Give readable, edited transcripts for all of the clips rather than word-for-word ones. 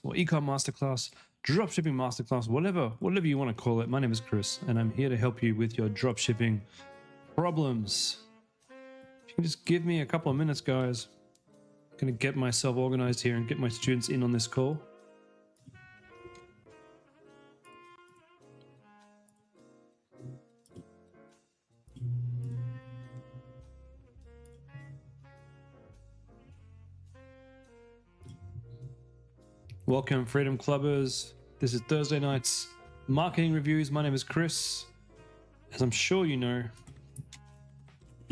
or e-com masterclass, dropshipping masterclass, whatever you want to call it. My name is Chris, and I'm here to help you with your dropshipping problems. If you can just give me a couple of minutes, guys, I'm going to get myself organized here and get my students in on this call. Welcome, Freedom Clubbers. This is Thursday night's marketing reviews. My name is Chris. As I'm sure you know,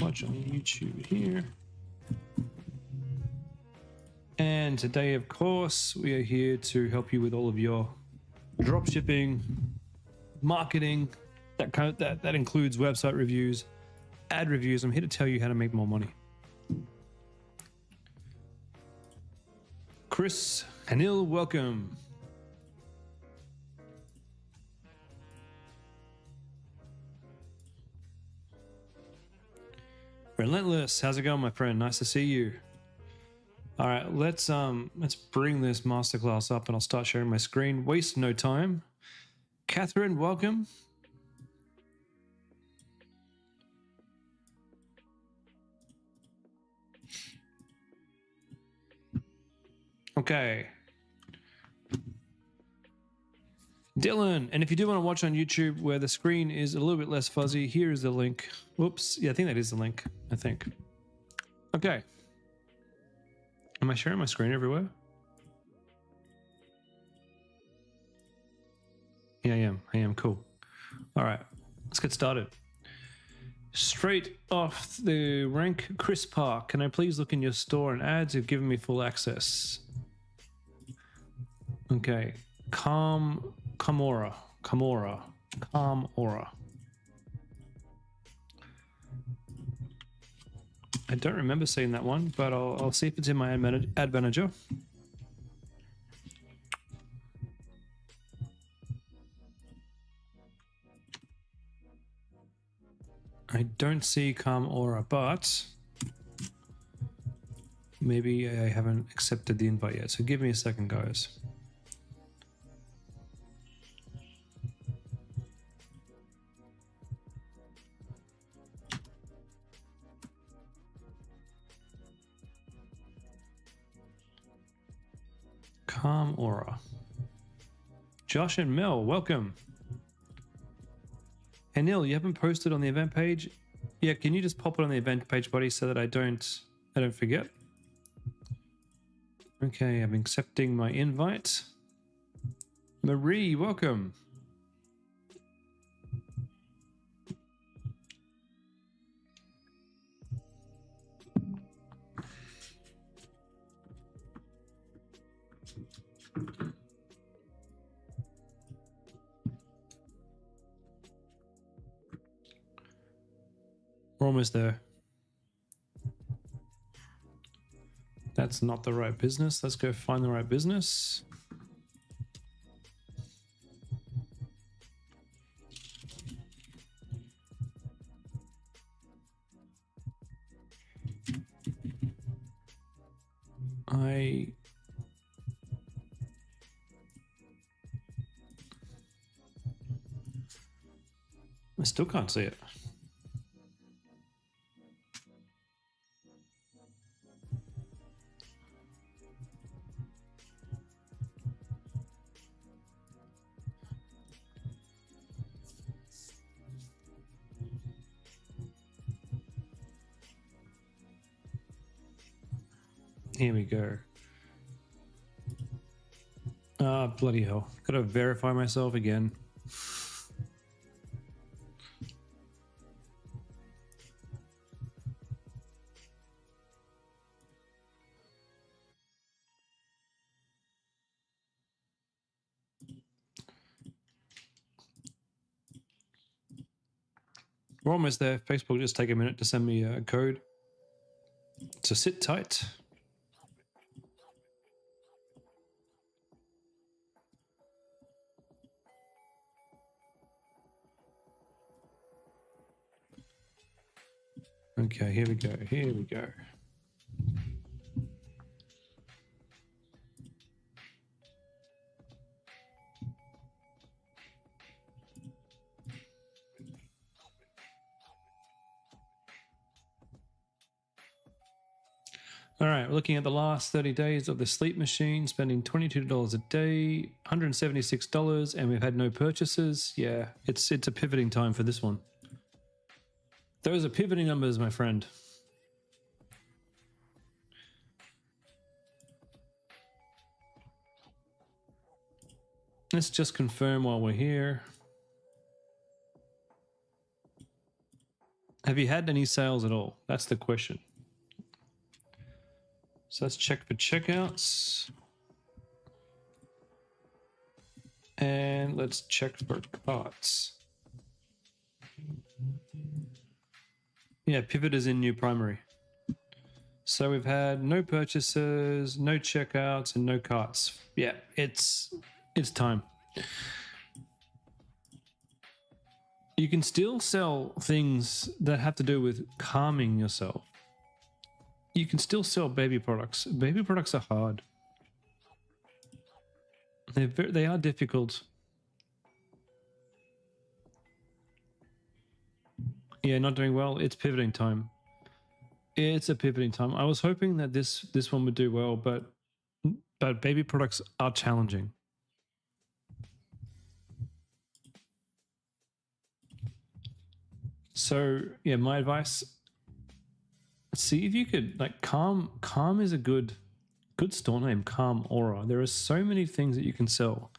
watch on YouTube here. And today, of course, we are here to help you with all of your dropshipping, marketing, that includes website reviews, ad reviews. I'm here to tell you how to make more money. Chris Hanil, welcome. Relentless, how's it going, my friend? Nice to see you. All right, let's bring this masterclass up, and I'll start sharing my screen. Waste no time. Catherine, welcome. Okay. Dylan, and if you do want to watch on YouTube where the screen is a little bit less fuzzy, here is the link. Whoops. Yeah, I think that is the link. I think. Okay. Am I sharing my screen everywhere? Yeah, I am. Cool. All right. Let's get started. Straight off the rank, Chris Park. Can I please look in your store and ads? You've given me full access. Okay. Camora. I don't remember seeing that one, but I'll see if it's in my ad manager. I don't see Calm Aura, but maybe I haven't accepted the invite yet. So give me a second, guys. Calm Aura. Josh and Mel, welcome. Hey Neil, you haven't posted on the event page? Yeah, can you just pop it on the event page, buddy, so that I don't forget? Okay, I'm accepting my invite. Marie, welcome. We're almost there. That's not the right business. Let's go find the right business. I still can't see it. Here we go. Ah, bloody hell. Gotta verify myself again. We're almost there. Facebook just take a minute to send me a code. So sit tight. Okay, here we go. Here we go. All right, we're looking at the last 30 days of the sleep machine, spending $22 a day, $176, and we've had no purchases. Yeah, it's a pivoting time for this one. Those are pivoting numbers, my friend. Let's just confirm while we're here. Have you had any sales at all? That's the question. So let's check for checkouts. And let's check for carts. Yeah, pivot is in new primary. So we've had no purchases, no checkouts, and no carts. Yeah, it's time. You can still sell things that have to do with calming yourself. You can still sell baby products. Baby products are hard. They are difficult. Yeah, not doing well. It's pivoting time. It's a pivoting time. I was hoping that this one would do well, but baby products are challenging. So yeah, my advice: see if you could like calm. Calm is a good store name. Calm Aura. There are so many things that you can sell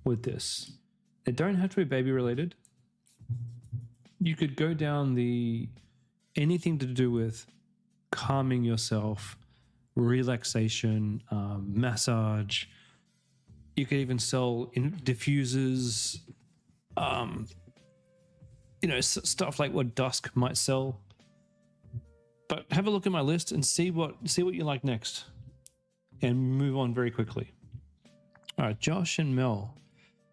with this. They don't have to be baby related. You could go down anything to do with calming yourself, relaxation, massage. You could even sell diffusers, stuff like what Dusk might sell. But have a look at my list and see what you like next, and move on very quickly. All right, Josh and Mel.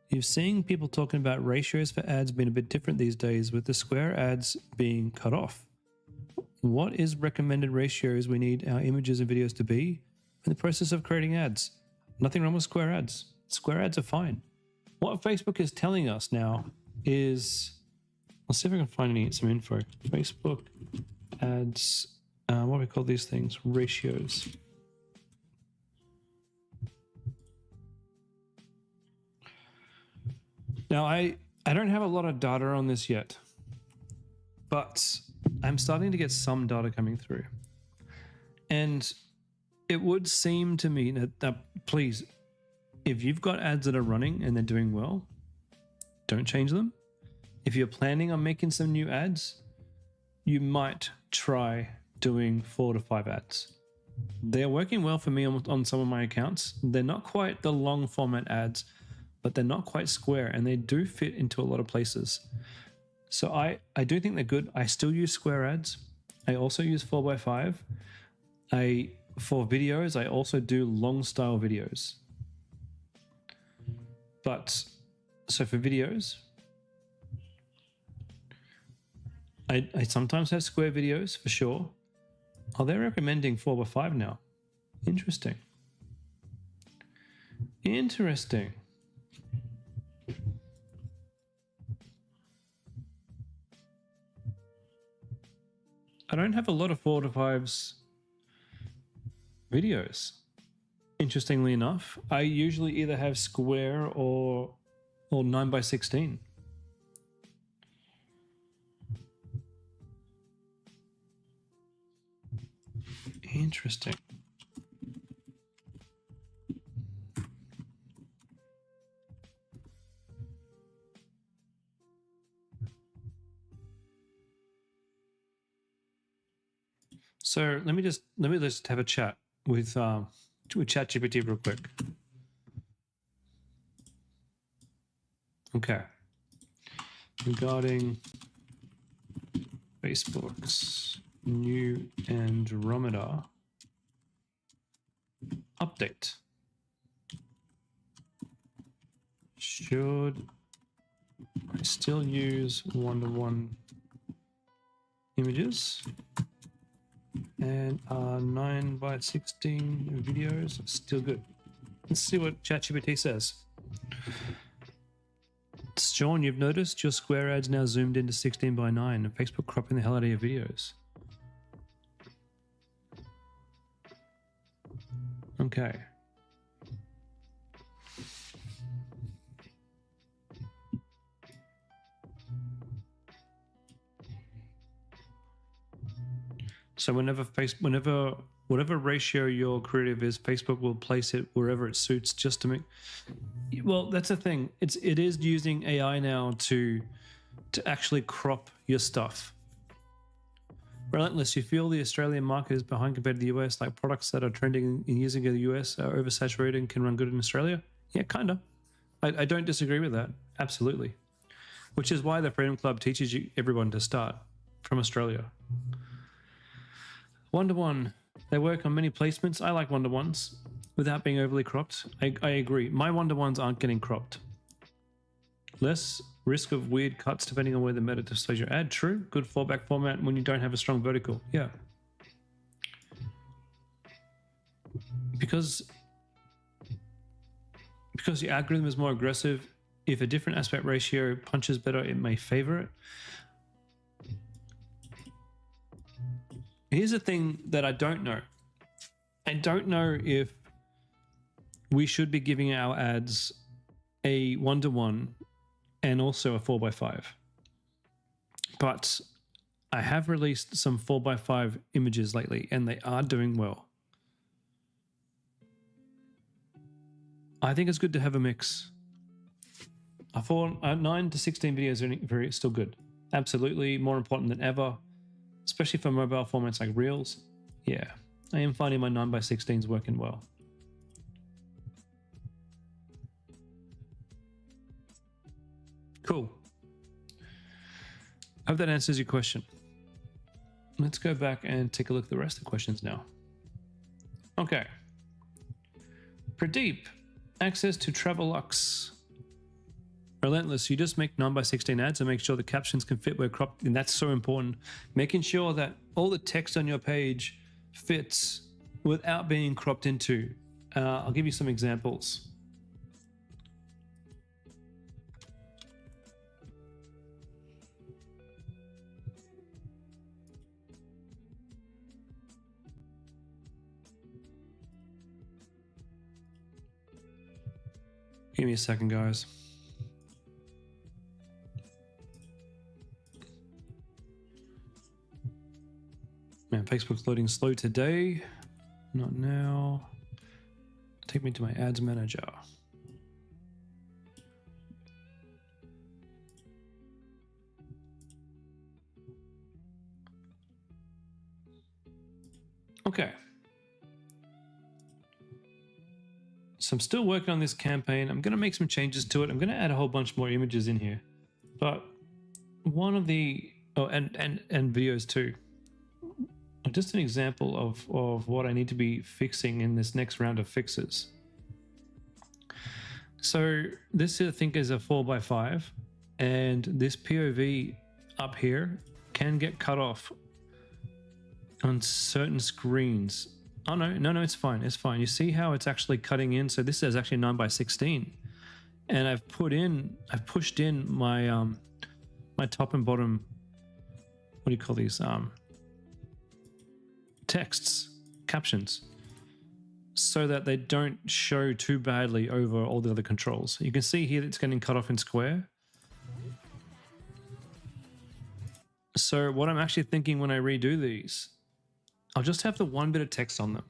You're seeing people talking about ratios for ads being a bit different these days with the square ads being cut off. What is recommended ratios we need our images and videos to be in the process of creating ads? Nothing wrong with square ads. Square ads are fine. What Facebook is telling us now is, let's see if I can find some info. Facebook ads, what do we call these things? Ratios. Now, I don't have a lot of data on this yet, but I'm starting to get some data coming through. And it would seem to me that please, if you've got ads that are running and they're doing well, don't change them. If you're planning on making some new ads, you might try doing 4 to 5 ads. They're working well for me on some of my accounts. They're not quite the long format ads, but they're not quite square, and they do fit into a lot of places. So I do think they're good. I still use square ads. I also use 4x5. For videos, I also do long style videos. But so for videos, I sometimes have square videos for sure. Oh, they're recommending 4x5 now. Interesting. Interesting. I don't have a lot of 4 to 5s videos. Interestingly enough, I usually either have square or 9x16. Interesting. So let me just have a chat with ChatGPT real quick. Okay. Regarding Facebook's new Andromeda update. Should I still use 1-to-1 images? And 9x16 videos, still good. Let's see what ChatGPT says. Sean, you've noticed your square ads now zoomed into 16:9 and Facebook cropping the hell out of your videos. Okay. So whatever ratio your creative is, Facebook will place it wherever it suits, just to make. Well, that's the thing. It is using AI now to actually crop your stuff. Relentless, you feel the Australian market is behind compared to the US, like products that are trending in using in the US are oversaturated and can run good in Australia? Yeah, kind of. I don't disagree with that. Absolutely. Which is why the Freedom Club teaches everyone to start from Australia. One-to-one. They work on many placements. I like one-to-ones without being overly cropped. I agree. My one-to-ones aren't getting cropped. Less risk of weird cuts depending on where the meta displays your ad. True. Good fallback format when you don't have a strong vertical. Yeah. Because the algorithm is more aggressive, if a different aspect ratio punches better, it may favor it. Here's the thing that I don't know. I don't know if we should be giving our ads a 1-to-1 and also a 4x5. But I have released some 4x5 images lately and they are doing well. I think it's good to have a mix. I thought 9 to 16 videos are still good. Absolutely more important than ever, especially for mobile formats like Reels. Yeah, I am finding my 9x16s working well. Cool. Hope that answers your question. Let's go back and take a look at the rest of the questions now. Okay. Pradeep, access to Travelux. Relentless, you just make 9x16 ads and make sure the captions can fit where cropped, and that's so important. Making sure that all the text on your page fits without being cropped into. I'll give you some examples. Give me a second, guys. Man, Facebook's loading slow today. Not now. Take me to my ads manager. Okay. So I'm still working on this campaign. I'm going to make some changes to it. I'm going to add a whole bunch more images in here. But one of the... Oh, and videos too. Just an example of what I need to be fixing in this next round of fixes. So this I think is a 4x5, and this POV up here can get cut off on certain screens. Oh no, it's fine. It's fine. You see how it's actually cutting in? So this is actually 9x16, and I've pushed in my my top and bottom. What do you call these? Texts, captions, so that they don't show too badly over all the other controls. You can see here that it's getting cut off in square. So what I'm actually thinking when I redo these, I'll just have the one bit of text on them,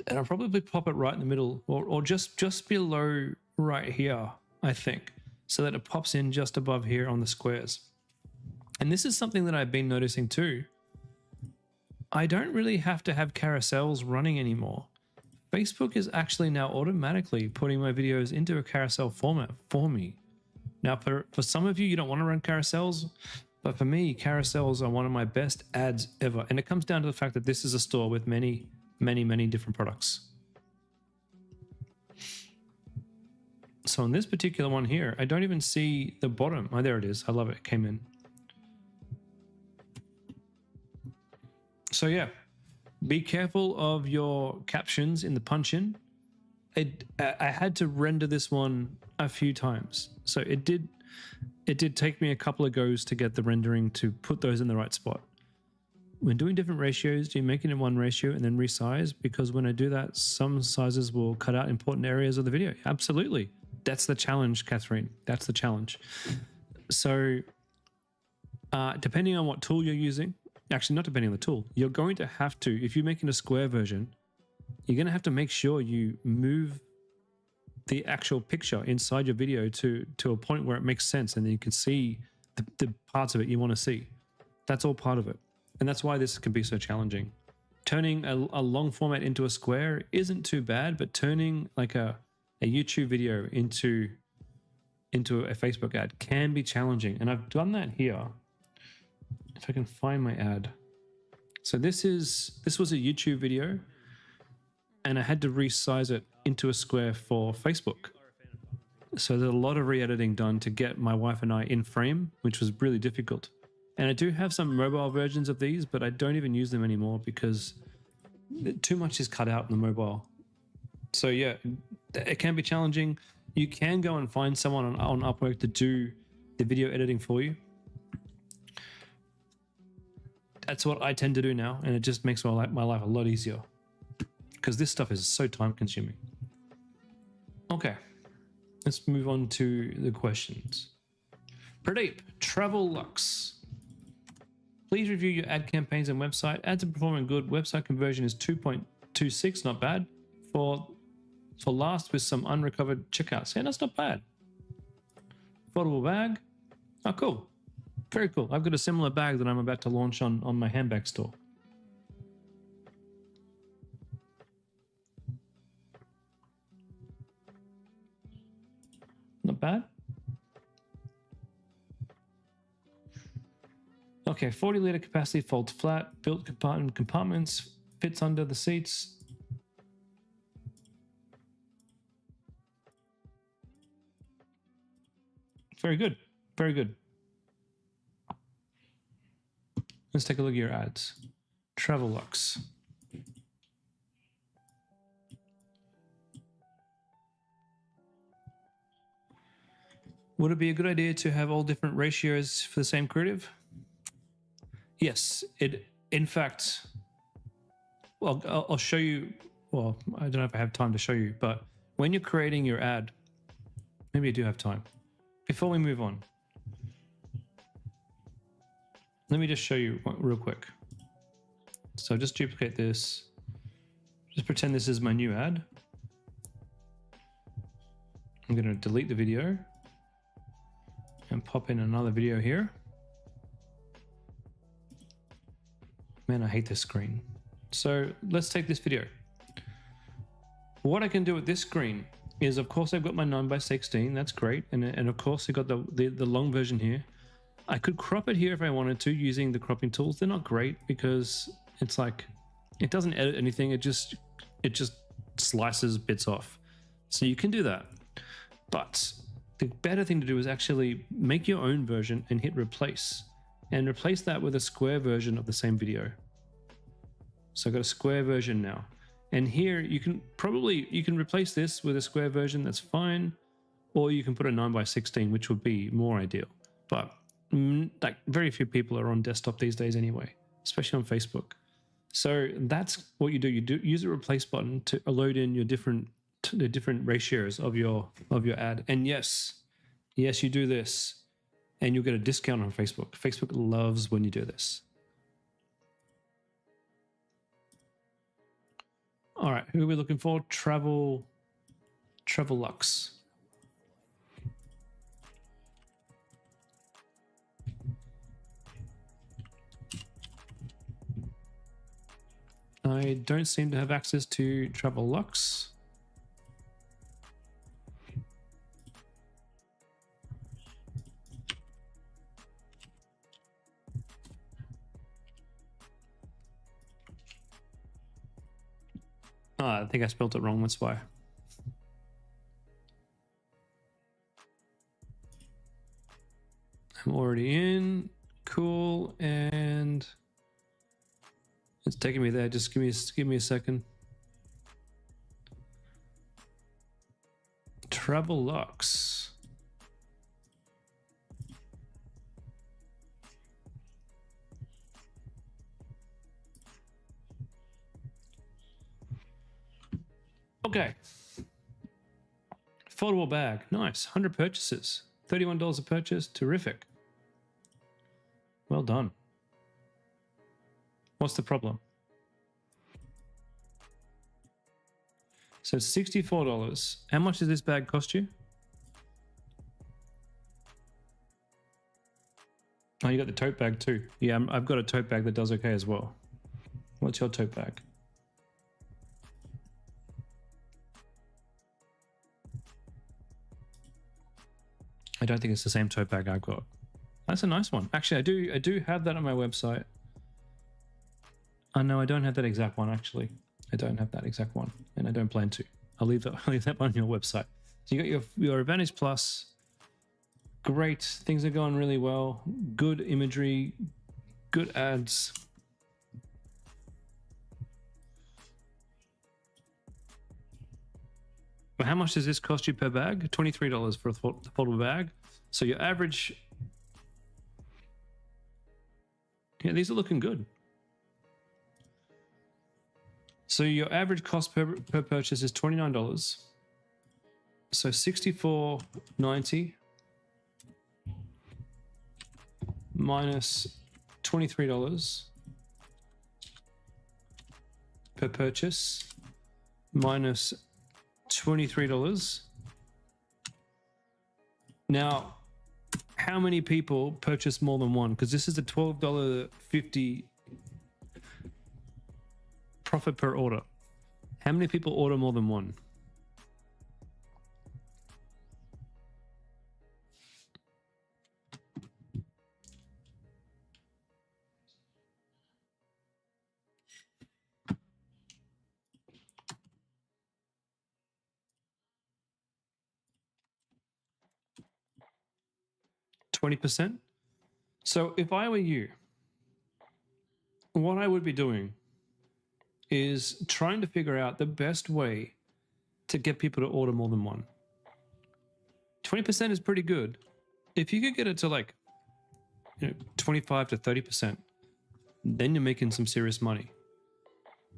and I'll probably pop it right in the middle, or just below right here, I think, so that it pops in just above here on the squares. And this is something that I've been noticing too. I don't really have to have carousels running anymore. Facebook is actually now automatically putting my videos into a carousel format for me. Now, for some of you, you don't want to run carousels, but for me, carousels are one of my best ads ever. And it comes down to the fact that this is a store with many, many, many different products. So on this particular one here, I don't even see the bottom. Oh, there it is. I love it. It came in. So yeah, be careful of your captions in the punch-in. I had to render this one a few times, so it did take me a couple of goes to get the rendering to put those in the right spot. when doing different ratios, do you make it in one ratio and then resize? Because when I do that, some sizes will cut out important areas of the video. Absolutely. That's the challenge, Catherine. That's the challenge. So depending on what tool you're using, actually not depending on the tool, you're going to have to, if you're making a square version, you're going to have to make sure you move the actual picture inside your video to a point where it makes sense and then you can see the parts of it you want to see. That's all part of it. And that's why this can be so challenging. Turning a long format into a square isn't too bad, but turning like a YouTube video into a Facebook ad can be challenging. And I've done that here. If I can find my ad. So this was a YouTube video and I had to resize it into a square for Facebook. So there's a lot of re-editing done to get my wife and I in frame, which was really difficult. And I do have some mobile versions of these, but I don't even use them anymore because too much is cut out in the mobile. So yeah, it can be challenging. You can go and find someone on Upwork to do the video editing for you. That's what I tend to do now, and it just makes my life a lot easier because this stuff is so time consuming. Okay, let's move on to the questions. Pradeep, Travel Lux. Please review your ad campaigns and website. Ads are performing good. Website conversion is 2.26, not bad. For last with some unrecovered checkouts. Yeah, that's not bad. Affordable bag. Oh, cool. Very cool. I've got a similar bag that I'm about to launch on my handbag store. Not bad. Okay, 40-liter capacity, folds flat, built compartments, fits under the seats. Very good. Very good. Let's take a look at your ads. Travelux. Would it be a good idea to have all different ratios for the same creative? Yes, in fact, well, I'll show you. Well, I don't know if I have time to show you, but when you're creating your ad, maybe you do have time. Before we move on, let me just show you real quick. So just duplicate this. Just pretend this is my new ad. I'm going to delete the video and pop in another video here. Man, I hate this screen. So let's take this video. What I can do with this screen is, of course, I've got my 9:16. That's great. And of course, I've got the long version here. I could crop it here if I wanted to using the cropping tools. They're not great because it's like, it doesn't edit anything. It just slices bits off. So you can do that. But the better thing to do is actually make your own version and hit replace. And replace that with a square version of the same video. So I've got a square version now. And here you can replace this with a square version, that's fine. Or you can put a 9:16, which would be more ideal. But like very few people are on desktop these days anyway, especially on Facebook. So that's what you do. You use a replace button to load in your the different ratios of your ad. And yes, you do this. And you'll get a discount on Facebook. Facebook loves when you do this. All right, who are we looking for? Travelux. I don't seem to have access to Travelux. Oh, I think I spelled it wrong, that's why. I'm already in. Cool, and it's taking me there. Just give me a second. Travelux. Okay. Foldable bag. Nice. 100 purchases. $31 a purchase. Terrific. Well done. What's the problem? So $64. How much does this bag cost you? Oh, you got the tote bag too. Yeah, I've got a tote bag that does okay as well. What's your tote bag? I don't think it's the same tote bag I've got. That's a nice one. Actually, I do have that on my website. Oh no, I don't have that exact one actually. I don't have that exact one, and I don't plan to. I'll leave that on your website. So you got your Advantage Plus. Great, things are going really well. Good imagery, good ads. Well, how much does this cost you per bag? $23 for a foldable bag. So your average, yeah, these are looking good. So your average cost per purchase is $29. So $64.90 minus $23 per purchase minus $23. Now, how many people purchase more than one? Because this is a $12.50 profit per order. How many people order more than one? %20. So if I were you, what I would be doing is trying to figure out the best way to get people to order more than one. 20% is pretty good. If you could get it to like 25 to 30%, then you're making some serious money.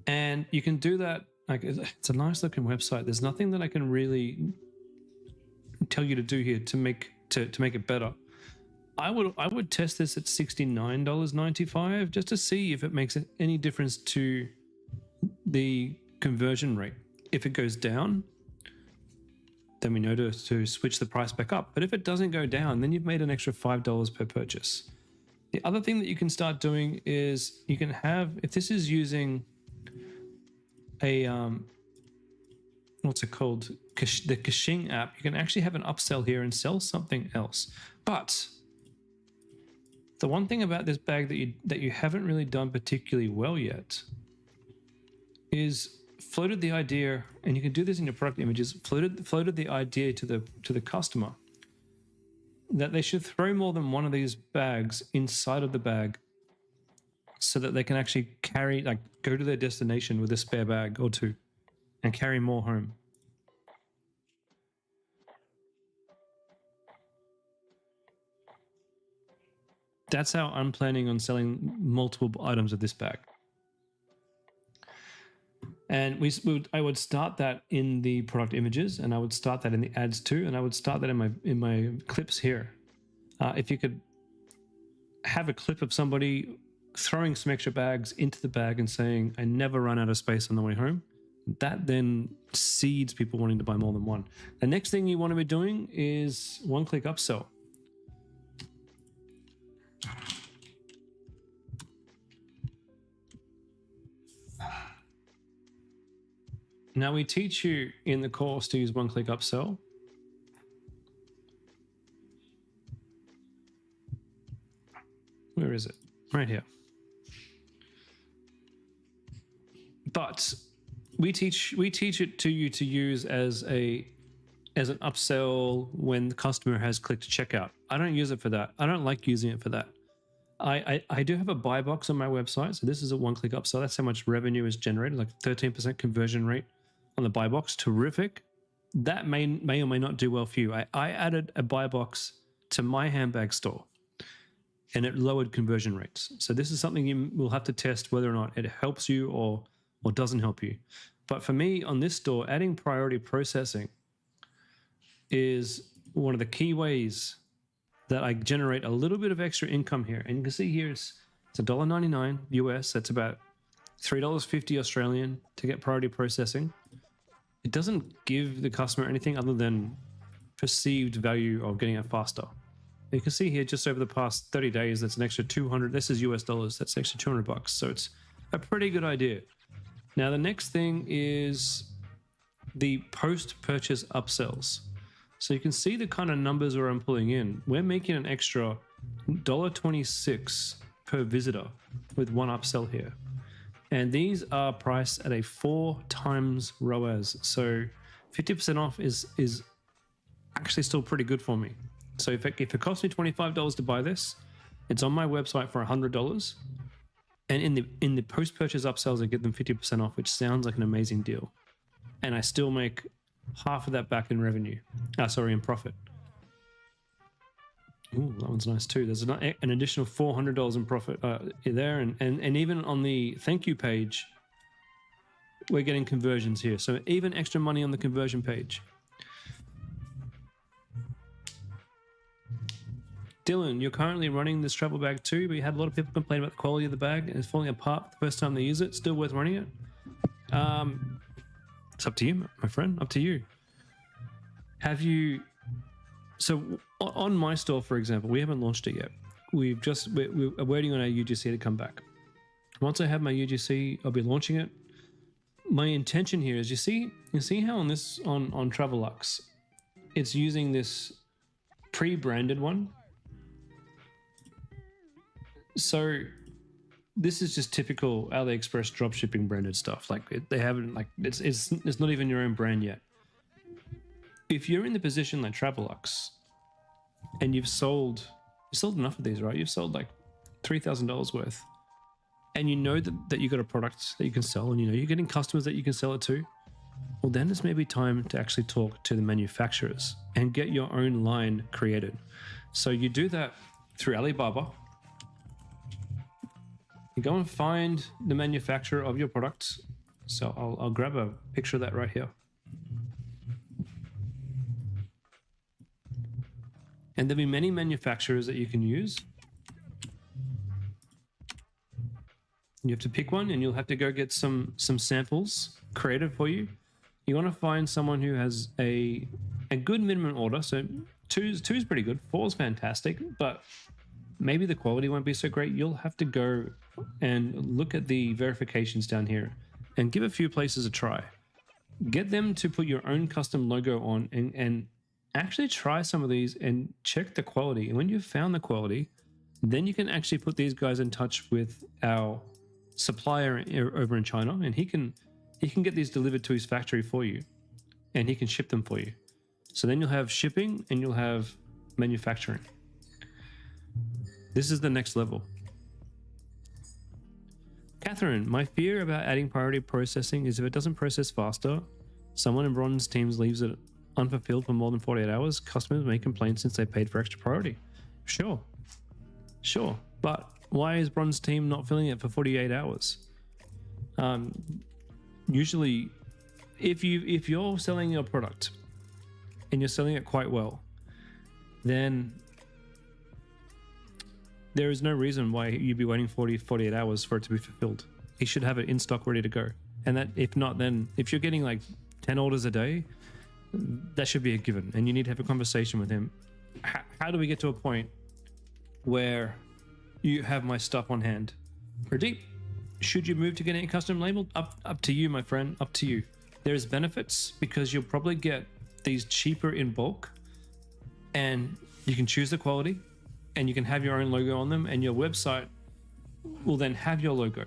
And you can do that. Like, it's a nice looking website. There's nothing that I can really tell you to do here to make it better. I would test this at $69.95 just to see if it makes any difference to the conversion rate. If it goes down, then we know to switch the price back up. But if it doesn't go down, then you've made an extra $5 per purchase. The other thing that you can start doing is you can have, if this is using a what's it called, the Kashing app, you can actually have an upsell here and sell something else. But the one thing about this bag that you haven't really done particularly well yet is floated the idea, and you can do this in your product images, floated the idea to the customer that they should throw more than one of these bags inside of the bag so that they can actually carry, like, go to their destination with a spare bag or two and carry more home. That's how I'm planning on selling multiple items of this bag. And I would start that in the product images, and I would start that in the ads too, and I would start that in my clips here. If you could have a clip of somebody throwing some extra bags into the bag and saying, "I never run out of space on the way home," that then seeds people wanting to buy more than one. The next thing you want to be doing is one-click upsell. Now, we teach you in the course to use one-click upsell. Where is it? Right here. But we teach it to you to use as an upsell when the customer has clicked checkout. I don't use it for that. I don't like using it for that. I do have a buy box on my website. So this is a one-click upsell. That's how much revenue is generated, like 13% conversion rate on the buy box. Terrific. That may or may not do well for you. I added a buy box to my handbag store, and it lowered conversion rates. So this is something you will have to test whether or not it helps you or doesn't help you. But for me on this store, adding priority processing is one of the key ways that I generate a little bit of extra income here. And you can see here it's $1.99 US. That's about $3.50 Australian to get priority processing. It doesn't give the customer anything other than perceived value of getting it faster. You can see here just over the past 30 days, that's an extra 200. This is US dollars. That's an extra 200 bucks. So it's a pretty good idea. Now, the next thing is the post-purchase upsells. So you can see the kind of numbers where I'm pulling in. We're making an extra $1.26 per visitor with one upsell here. And these are priced at a 4 times ROAS. So 50% off is actually still pretty good for me. So if it costs me $25 to buy this, it's on my website for $100. And in the post-purchase upsells, I give them 50% off, which sounds like an amazing deal. And I still make half of that back in revenue. In profit. Ooh, that one's nice too. There's an additional $400 in profit there. And even on the thank you page, we're getting conversions here. So even extra money on the conversion page. Dylan, you're currently running this travel bag too, but you had a lot of people complain about the quality of the bag and it's falling apart the first time they use it. Still worth running it? It's up to you, my friend. Up to you. So on my store, for example, we haven't launched it yet. We're waiting on our UGC to come back. Once I have my UGC, I'll be launching it. My intention here is, you see how on Travellux, it's using this pre-branded one. So this is just typical AliExpress dropshipping branded stuff. Like they haven't, like it's not even your own brand yet. If you're in the position like Travellux and you sold enough of these, right? You've sold like $3,000 worth, and you know that you got a product that you can sell, and you know you're getting customers that you can sell it to. Well, then it's maybe time to actually talk to the manufacturers and get your own line created. So you do that through Alibaba. You go and find the manufacturer of your products. So I'll grab a picture of that right here. And there'll be many manufacturers that you can use. You have to pick one, and you'll have to go get some samples created for you. You want to find someone who has a good minimum order. So two is pretty good. 4 is fantastic, but maybe the quality won't be so great. You'll have to go and look at the verifications down here and give a few places a try. Get them to put your own custom logo on and actually try some of these and check the quality. And when you've found the quality, then you can actually put these guys in touch with our supplier over in China, and he can get these delivered to his factory for you, and he can ship them for you. So then you'll have shipping and you'll have manufacturing. This is the next level. Catherine, my fear about adding priority processing is if it doesn't process faster, someone in Bron's teams leaves it unfulfilled for more than 48 hours, customers may complain since they paid for extra priority. Sure. But why is Bron's team not filling it for 48 hours? Usually, if you're selling your product and you're selling it quite well, then there is no reason why you'd be waiting 48 hours for it to be fulfilled. He should have it in stock ready to go. And that, if not, then if you're getting like 10 orders a day, that should be a given. And you need to have a conversation with him. How do we get to a point where you have my stuff on hand? Pradeep, should you move to getting it custom labeled? Up to you, my friend, up to you. There's benefits because you'll probably get these cheaper in bulk, and you can choose the quality, and you can have your own logo on them, and your website will then have your logo.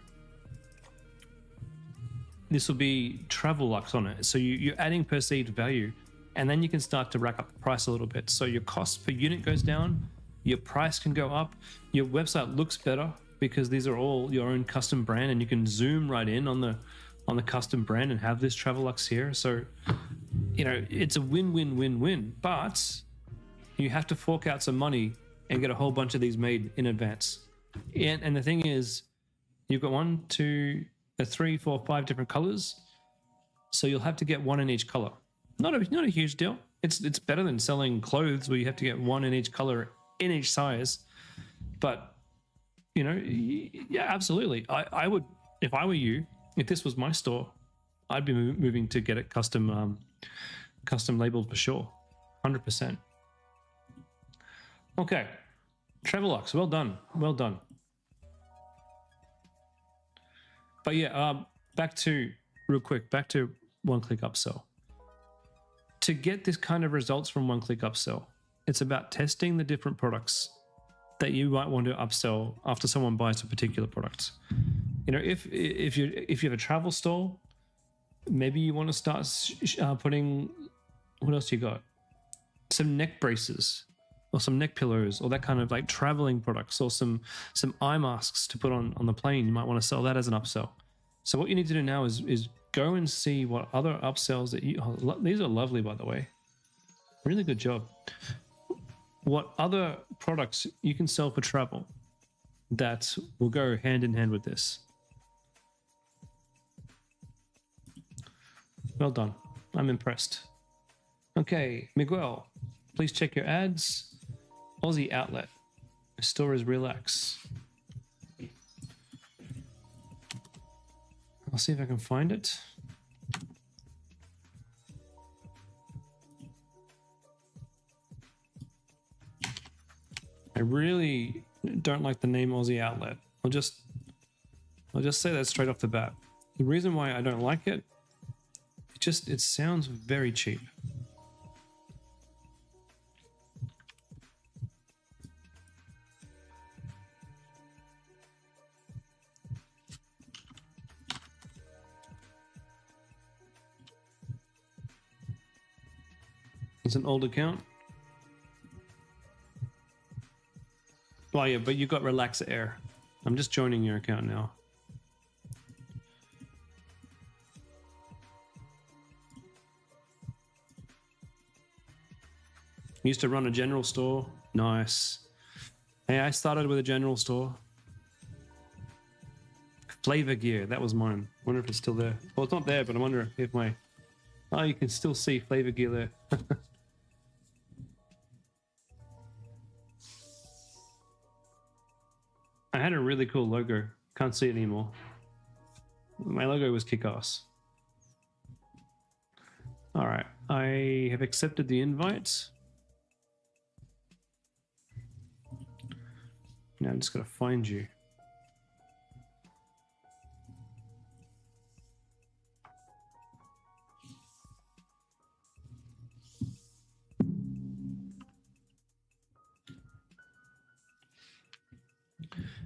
This will be Travellux on it. So you're adding perceived value, and then you can start to rack up the price a little bit. So your cost per unit goes down, your price can go up, your website looks better because these are all your own custom brand, and you can zoom right in on the custom brand and have this Travellux here. So, you know, it's a win-win-win-win, but you have to fork out some money and get a whole bunch of these made in advance. And the thing is, you've got 1, 2, 3, 4, 5 different colors. So you'll have to get one in each color. Not a huge deal. It's better than selling clothes where you have to get one in each color in each size. But you know, yeah, absolutely. I would, if I were you, if this was my store, I'd be moving to get it custom labeled for sure, 100%. Okay, Travelux, well done, well done. But yeah, back to one-click upsell. To get this kind of results from one-click upsell, it's about testing the different products that you might want to upsell after someone buys a particular product. You know, if you have a travel store, maybe you want to start putting, what else you got? Some neck braces or some neck pillows or that kind of like traveling products, or some eye masks to put on the plane. You might want to sell that as an upsell. So what you need to do now is go and see what other upsells that you, these are lovely, by the way. Really good job. What other products you can sell for travel that will go hand in hand with this. Well done. I'm impressed. Okay, Miguel, please check your ads. Aussie outlet. Store is Relax. I'll see if I can find it. I really don't like the name Aussie Outlet. I'll just say that straight off the bat. The reason why I don't like it, it sounds very cheap. It's an old account. Well, yeah, but you got Relax Air. I'm just joining your account now. Used to run a general store. Nice. Hey, I started with a general store. Flavor Gear, that was mine. Wonder if it's still there. Well, it's not there, but I wonder if my... Oh, you can still see Flavor Gear there. I had a really cool logo. Can't see it anymore. My logo was kick-ass. All right, I have accepted the invite. Now I'm just gotta find you.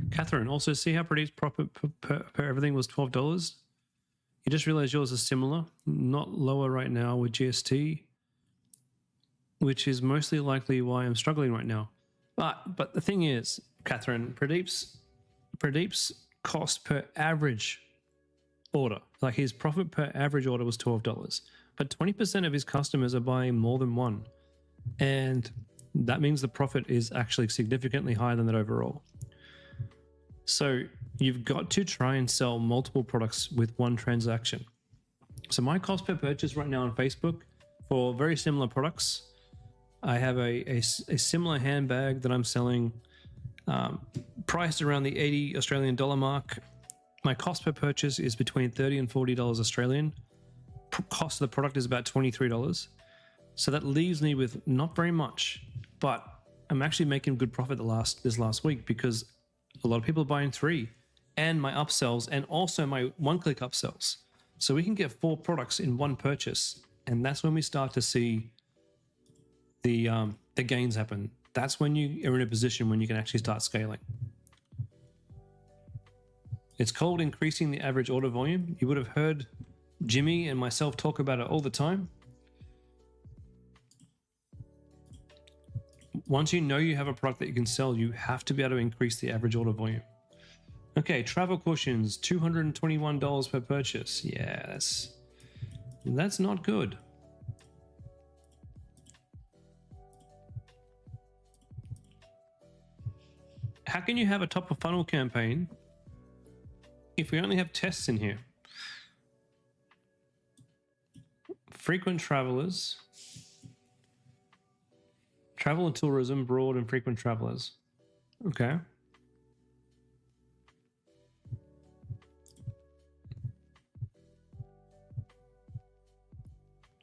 Catherine, also see how Pradeep's profit per everything was $12? You just realized yours is similar, not lower right now with GST, which is mostly likely why I'm struggling right now. But the thing is, Catherine, Pradeep's cost per average order, like his profit per average order was $12, but 20% of his customers are buying more than one. And that means the profit is actually significantly higher than that overall. So you've got to try and sell multiple products with one transaction. So my cost per purchase right now on Facebook for very similar products, I have a similar handbag that I'm selling priced around the 80 Australian dollar mark. My cost per purchase is between $30 and $40 Australian. Cost of the product is about $23. So that leaves me with not very much, but I'm actually making good profit this last week because a lot of people are buying 3, and my upsells, and also my one-click upsells. So we can get 4 products in one purchase, and that's when we start to see the gains happen. That's when you are in a position when you can actually start scaling. It's called increasing the average order volume. You would have heard Jimmy and myself talk about it all the time. Once you know you have a product that you can sell, you have to be able to increase the average order volume. Okay, travel cushions, $221 per purchase. Yeah, that's not good. How can you have a top of funnel campaign if we only have tests in here? frequent travelers, travel and tourism, broad and frequent travelers. Okay.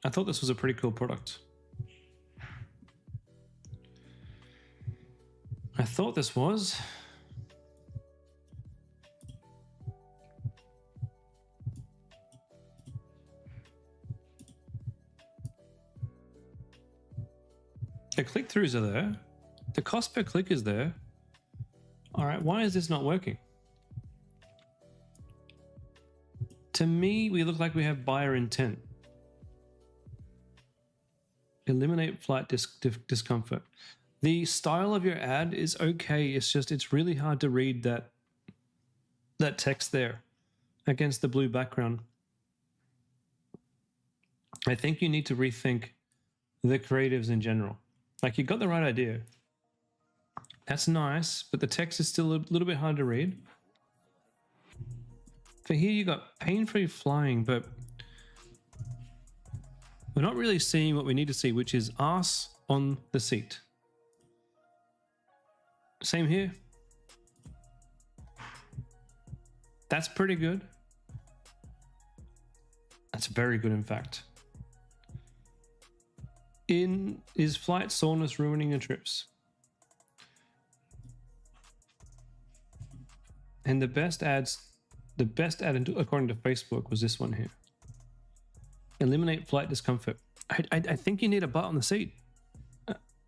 I thought this was a pretty cool product. I thought this was. The click-throughs are there. The cost per click is there. All right, why is this not working? To me, we look like we have buyer intent. Eliminate flight discomfort. The style of your ad is okay. It's just, it's really hard to read that text there against the blue background. I think you need to rethink the creatives in general. Like, you got the right idea. That's nice, but the text is still a little bit hard to read. For here, you got pain-free flying, but we're not really seeing what we need to see, which is ass on the seat. Same here. That's pretty good. That's very good, in fact. Is flight soreness ruining your trips? And the best ad according to Facebook was this one here. Eliminate flight discomfort. I think you need a butt on the seat.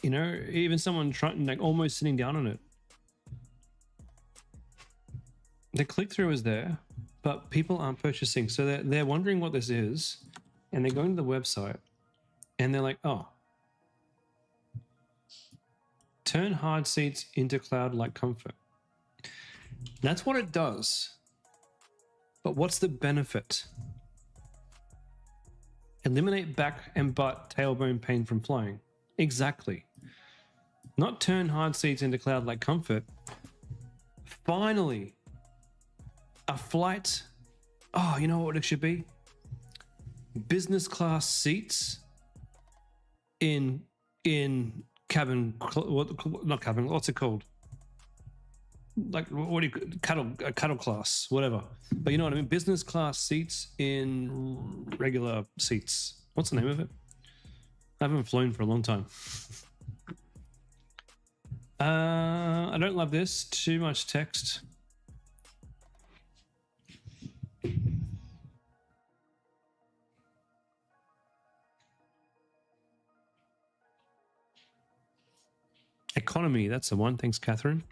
You know, even someone trying, like, almost sitting down on it. The click-through is there, but people aren't purchasing. So they're wondering what this is, and they're going to the website, and they're like, oh. Turn hard seats into cloud-like comfort. That's what it does. But what's the benefit? Eliminate back and butt tailbone pain from flying. Exactly. Not turn hard seats into cloud-like comfort. Finally, a flight. Oh, you know what it should be? Business class seats in cabin, not cabin, what's it called? Like, what do you, cattle class, whatever. But you know what I mean? Business class seats in regular seats. What's the name of it? I haven't flown for a long time. I don't love this. Too much text. Economy, that's the one. Thanks, Catherine.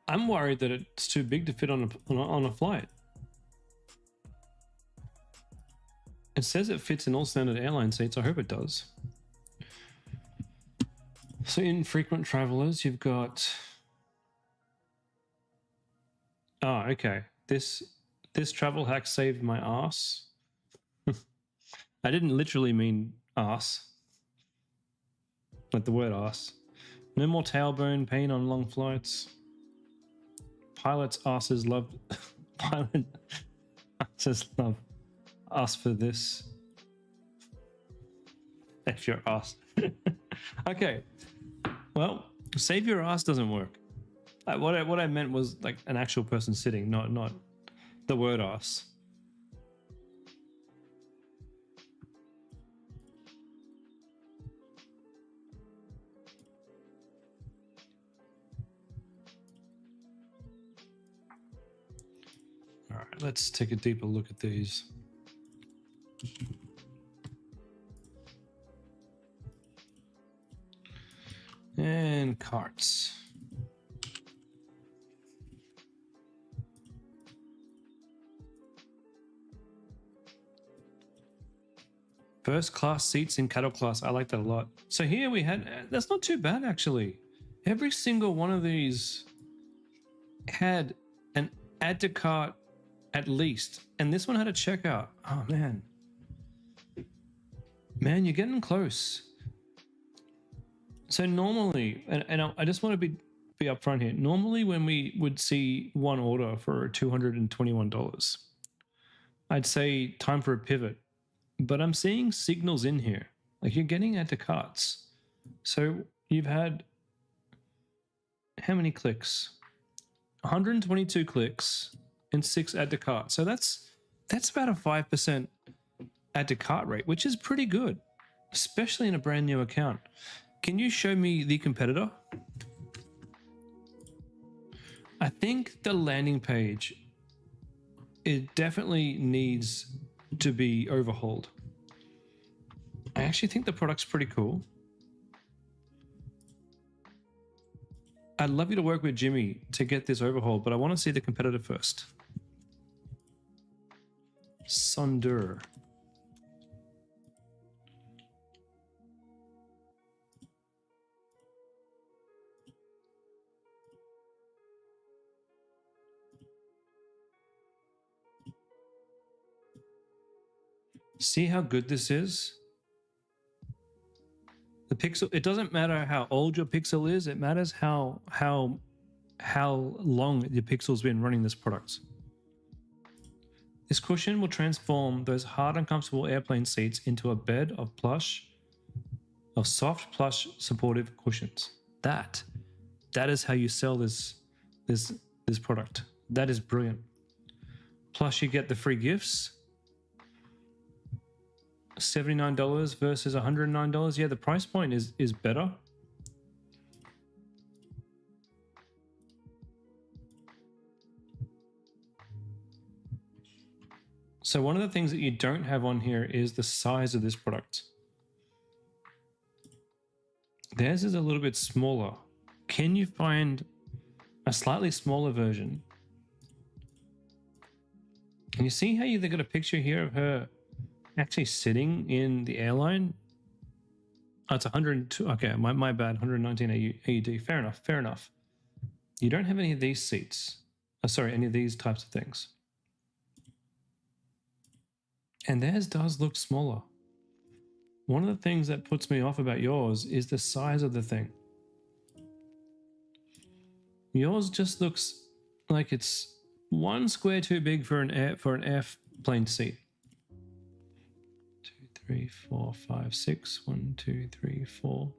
I'm worried that it's too big to fit on a flight. It says it fits in all standard airline seats. I hope it does. So in frequent travelers, you've got... Oh, okay. This travel hack saved my ass. I didn't literally mean ass. Like the word ass. No more tailbone pain on long flights. Pilots' asses love... Pilot asses love us for this. If your ass. Okay. Well, save your ass doesn't work. What I meant was like an actual person sitting, not the word ass. All right, let's take a deeper look at these. And carts. First class seats in cattle class. I like that a lot. So here we had, that's not too bad actually. Every single one of these had an add to cart at least. And this one had a checkout. Oh man. Man, you're getting close. So normally, and I just want to be upfront here. Normally, when we would see one order for $221, I'd say time for a pivot. But I'm seeing signals in here. Like you're getting add to carts. So you've had how many clicks? 122 clicks and 6 add to cart. So that's about a 5% add to cart rate, which is pretty good, especially in a brand new account. Can you show me the competitor? I think the landing page, it definitely needs to be overhauled. I actually think the product's pretty cool. I'd love you to work with Jimmy to get this overhauled, but I want to see the competitor first. Sonder. See how good this is? The pixel, it doesn't matter how old your pixel is, it matters how long your pixel's been running this product. This cushion will transform those hard, uncomfortable airplane seats into a bed of soft, plush, supportive cushions. That is how you sell this product. That is brilliant. Plus, you get the free gifts. $79 versus $109. Yeah, the price point is better. So one of the things that you don't have on here is the size of this product. Theirs is a little bit smaller. Can you find a slightly smaller version? And you see how they got a picture here of her actually sitting in the airline? Oh, it's 102. Okay, my bad. 119 AUD. Fair enough. Fair enough. You don't have any of these seats. Sorry, any of these types of things. And theirs does look smaller. One of the things that puts me off about yours is the size of the thing. Yours just looks like it's one square too big for an airplane seat. 3, 4, 5, 6. 1, 2, 3, 4.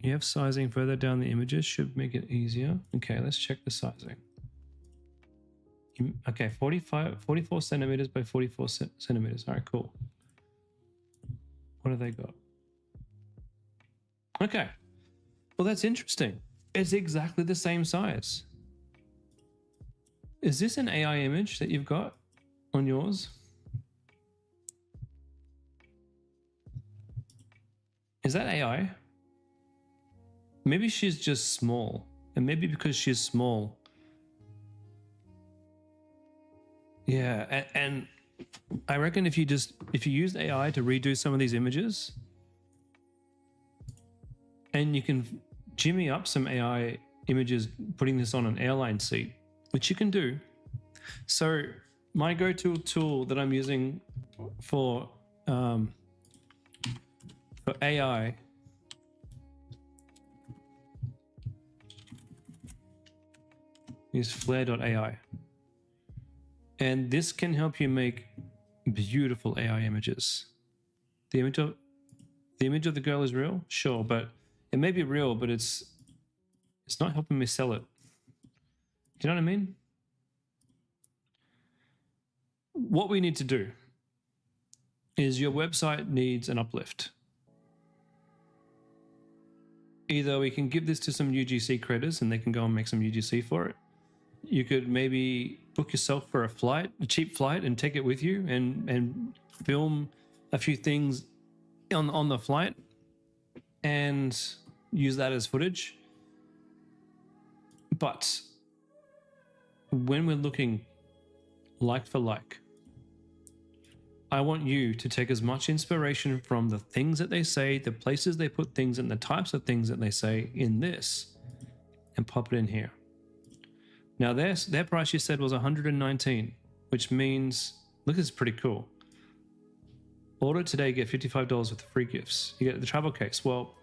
You have sizing further down the images, should make it easier. Okay, let's check the sizing. Okay, 44 centimeters by 44 centimeters. All right, cool. What have they got? Okay, well, that's interesting. It's exactly the same size. Is this an AI image that you've got on yours? Is that AI? Maybe she's just small, and maybe because she's small. Yeah, and I reckon if you use AI to redo some of these images, and you can jimmy up some AI images, putting this on an airline seat, which you can do. So my go-to tool that I'm using for AI is Flare.ai. And this can help you make beautiful AI images. The image of the girl is real? Sure, but it may be real, but it's not helping me sell it. Do you know what I mean? What we need to do is your website needs an uplift. Either we can give this to some UGC creators and they can go and make some UGC for it. You could maybe book yourself for a cheap flight, and take it with you and film a few things on the flight and use that as footage. But when we're looking like for like, I want you to take as much inspiration from the things that they say, the places they put things, and the types of things that they say in this, and pop it in here. Now their price you said was 119, which means Look, it's pretty cool. Order today, get $55 with free gifts. You get the travel case. Well,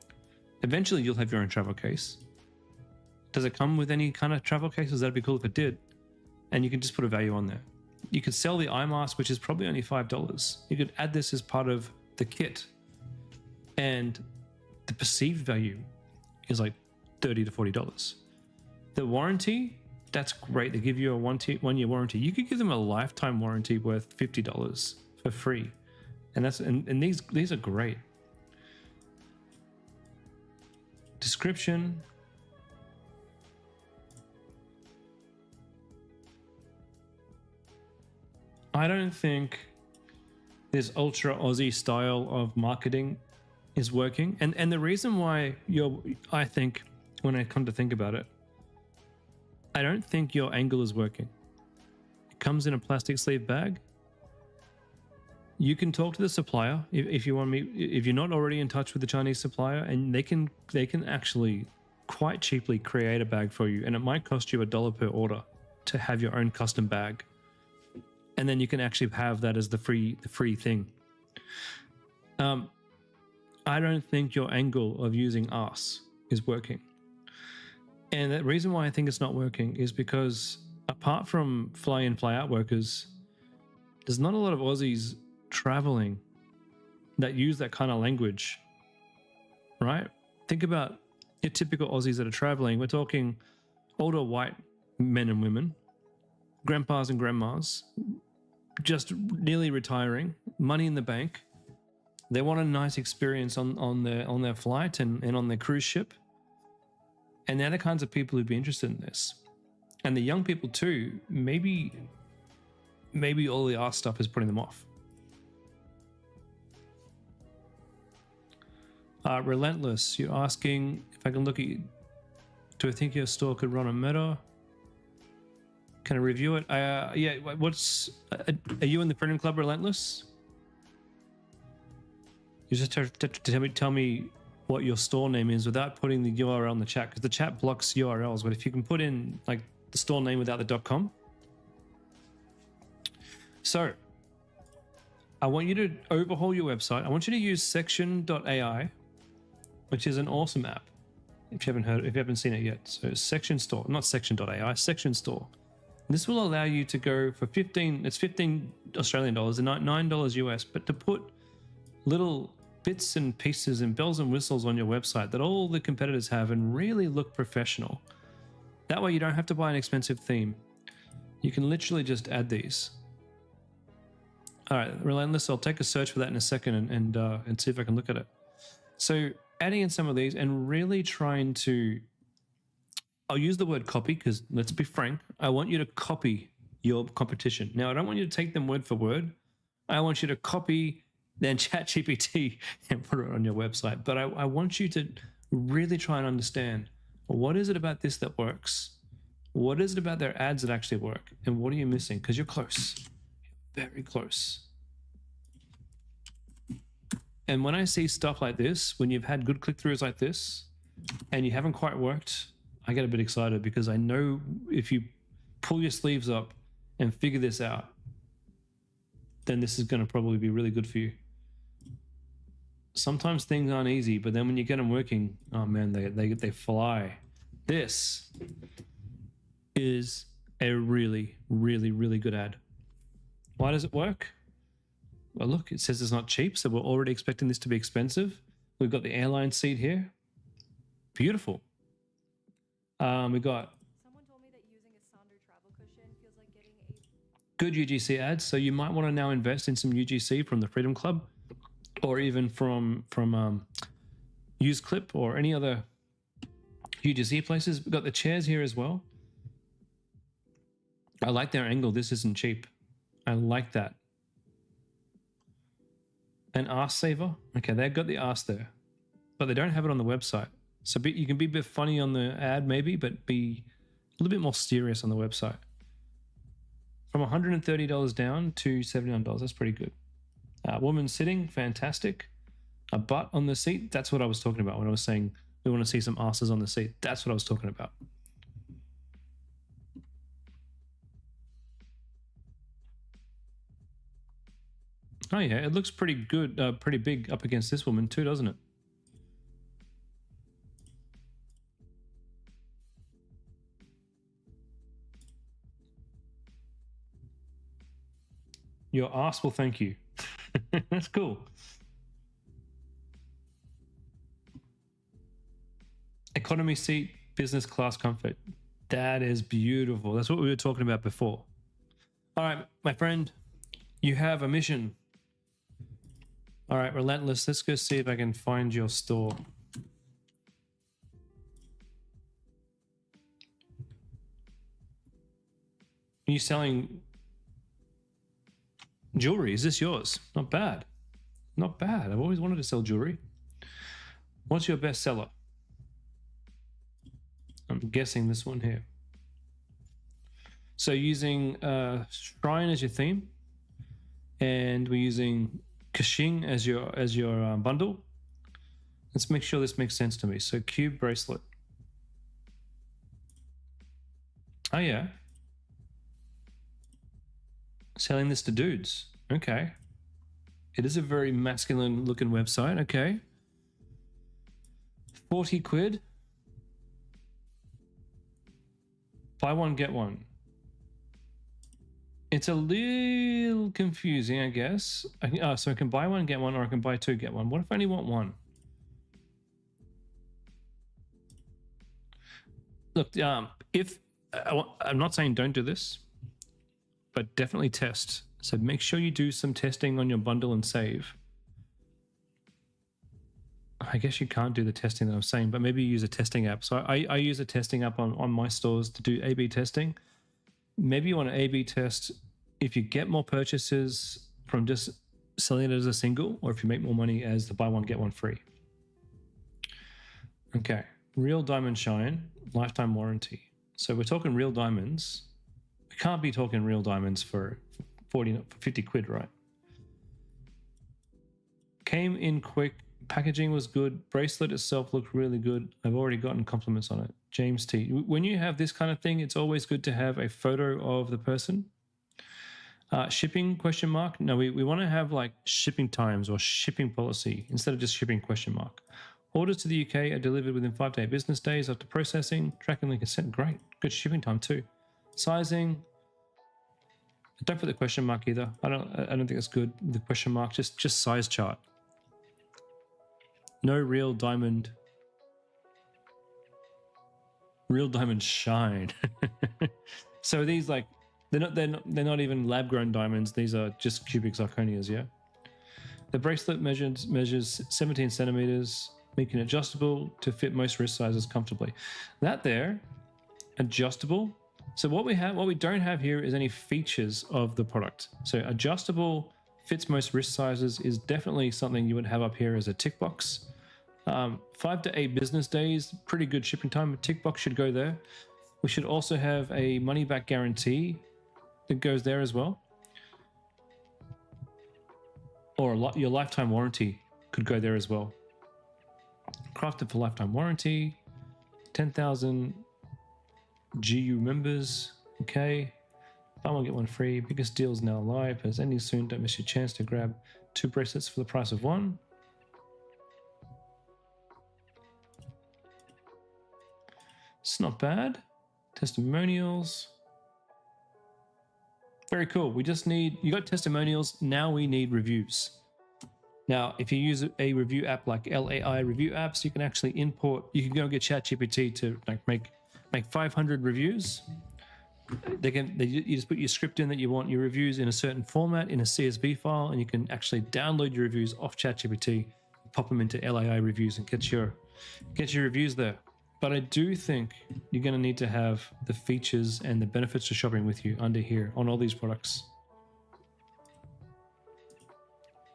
eventually you'll have your own travel case. Does it come with any kind of travel cases? That'd be cool if it did. And you can just put a value on there. You could sell the eye mask, which is probably only $5. You could add this as part of the kit. And the perceived value is like $30 to $40. The warranty, that's great. They give you a 1 year warranty. You could give them a lifetime warranty worth $50 for free. And these are great. Description. I don't think this ultra Aussie style of marketing is working. And the reason why I think, when I come to think about it, I don't think your angle is working. It comes in a plastic sleeve bag. You can talk to the supplier if you want me. If you're not already in touch with the Chinese supplier, and they can actually quite cheaply create a bag for you, and it might cost you $1 per order to have your own custom bag, and then you can actually have that as the free thing. I don't think your angle of using us is working, and the reason why I think it's not working is because apart from fly in fly out workers, there's not a lot of Aussies traveling that use that kind of language, right? Think about your typical Aussies that are traveling. We're talking older white men and women, grandpas and grandmas, just nearly retiring, money in the bank. They want a nice experience on their flight and on their cruise ship. And they're the kinds of people who'd be interested in this. And the young people too, maybe all the art stuff is putting them off. Relentless, you're asking if I can look at you. Do I think your store could run a meta? Can I review it? Yeah, are you in the printing club, Relentless? You just have to tell me what your store name is without putting the URL in the chat, because the chat blocks URLs. But if you can put in like the store name without the .com. So I want you to overhaul your website. I want you to use section.ai, which is an awesome app. If you haven't seen it yet. So Section Store, not section.ai, Section Store. This will allow you to go for 15 Australian dollars and $9 US, but to put little bits and pieces and bells and whistles on your website that all the competitors have and really look professional. That way you don't have to buy an expensive theme. You can literally just add these. All right, Relentless, I'll take a search for that in a second and see if I can look at it. So adding in some of these and really trying to, I'll use the word copy because let's be frank, I want you to copy your competition. Now, I don't want you to take them word for word. I want you to copy then ChatGPT and put it on your website. But I want you to really try and understand, what is it about this that works? What is it about their ads that actually work? And what are you missing? Because you're close. Very close. And when I see stuff like this, when you've had good click-throughs like this and you haven't quite worked, I get a bit excited because I know if you pull your sleeves up and figure this out, then this is going to probably be really good for you. Sometimes things aren't easy, but then when you get them working, oh man, they fly. This is a really, really, really good ad. Why does it work? Well, look, it says it's not cheap, so we're already expecting this to be expensive. We've got the airline seat here. Beautiful. We got Someone told me that using a Sonder travel cushion feels like getting a good UGC ads, so you might want to now invest in some UGC from the Freedom Club, or even from UseClip or any other UGC places. We've got the chairs here as well. I like their angle. This isn't cheap. I like that. An arse saver. Okay, they've got the arse there, but they don't have it on the website. So you can be a bit funny on the ad maybe, but be a little bit more serious on the website. From $130 down to $79, that's pretty good. Woman sitting, fantastic. A butt on the seat, that's what I was talking about when I was saying we want to see some asses on the seat. That's what I was talking about. Oh yeah, it looks pretty good, pretty big up against this woman too, doesn't it? Your ass will thank you. That's cool. Economy seat, business class comfort. That is beautiful. That's what we were talking about before. All right, my friend, you have a mission. All right, Relentless, let's go see if I can find your store. Are you selling jewelry? Is this yours? Not bad. Not bad. I've always wanted to sell jewelry. What's your best seller? I'm guessing this one here. So using Shrine as your theme, and we're using Kashing as your bundle. Let's make sure this makes sense to me. So cube bracelet. Oh yeah. Selling this to dudes. Okay. It is a very masculine looking website. Okay. 40 quid. Buy one, get one. It's a little confusing, I guess. So I can buy one, get one, or I can buy two, get one. What if I only want one? Look, if I'm not saying don't do this, but definitely test. So make sure you do some testing on your bundle and save. I guess you can't do the testing that I'm saying, but maybe you use a testing app. So I use a testing app on my stores to do A/B testing. Maybe you want to A/B test if you get more purchases from just selling it as a single, or if you make more money as the buy one, get one free. Okay, real diamond shine, lifetime warranty. So we're talking real diamonds. We can't be talking real diamonds for 50 quid, right? Came in quick. Packaging was good. Bracelet itself looked really good. I've already gotten compliments on it. James T. When you have this kind of thing, it's always good to have a photo of the person. Shipping question mark? No, we want to have like shipping times or shipping policy instead of just shipping question mark. Orders to the UK are delivered within 5 to 8 business days after processing. Tracking link is sent. Great. Good shipping time too. Sizing. Don't put the question mark either. I don't think it's good. The question mark, just size chart. No real diamond shine. So these like they're not even lab grown diamonds. These are just cubic zirconias. Yeah. The bracelet measures 17 centimeters, making it adjustable to fit most wrist sizes comfortably. That there, adjustable. So what we don't have here is any features of the product. So adjustable, fits most wrist sizes is definitely something you would have up here as a tick box. 5 to 8 business days, pretty good shipping time. A tick box should go there. We should also have a money back guarantee that goes there as well. Or your lifetime warranty could go there as well. Crafted for lifetime warranty, 10,000 GU members. Okay. Buy one, get one free. Biggest deals now live. As ending soon, don't miss your chance to grab 2 bracelets for the price of 1. It's not bad. Testimonials. Very cool. We just need, you got testimonials. Now we need reviews. Now, if you use a review app like LAI review apps, you can actually import, you can go get ChatGPT to like make 500 reviews. You just put your script in that you want your reviews in a certain format in a CSV file, and you can actually download your reviews off ChatGPT, pop them into LAI reviews, and get your reviews there. But I do think you're going to need to have the features and the benefits of shopping with you under here on all these products.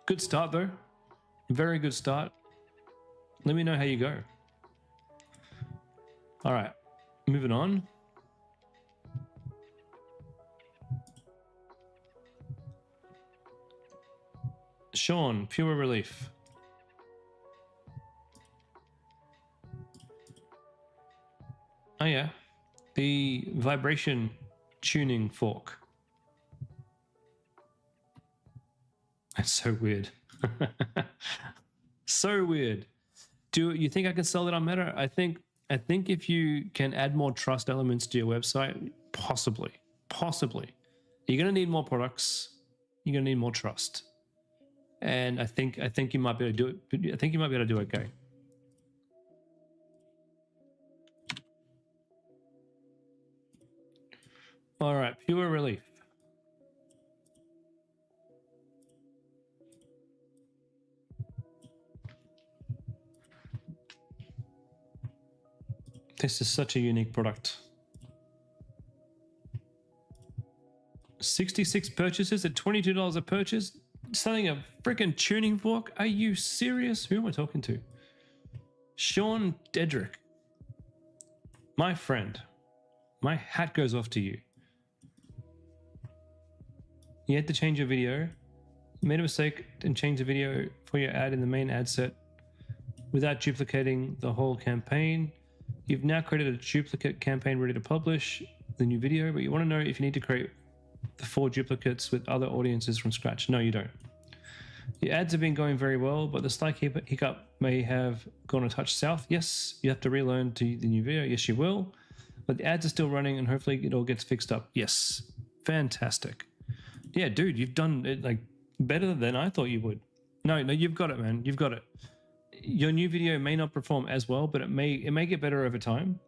Good start though. Very good start. Let me know how you go. All right, moving on. Sean, Pure Relief. Oh yeah, the vibration tuning fork. It's so weird. So weird. Do you think I can sell it on Meta? I think if you can add more trust elements to your website, possibly. You're gonna need more products. You're gonna need more trust. And I think you might be able to do it. I think you might be able to do okay. All right, pure relief. This is such a unique product. 66 purchases at $22 a purchase. Selling a freaking tuning fork? Are you serious? Who am I talking to? Sean Dedrick. My friend. My hat goes off to you. You had to change your video. You made a mistake and changed the video for your ad in the main ad set without duplicating the whole campaign. You've now created a duplicate campaign ready to publish the new video, but you want to know if you need to create the 4 duplicates with other audiences from scratch. No, you don't. Your ads have been going very well, but the slight hiccup may have gone a touch south. Yes, you have to relearn to the new video. Yes, you will. But the ads are still running and hopefully it all gets fixed up. Yes. Fantastic. Yeah, dude, you've done it like better than I thought you would. No, you've got it, man. You've got it. Your new video may not perform as well, but it may get better over time.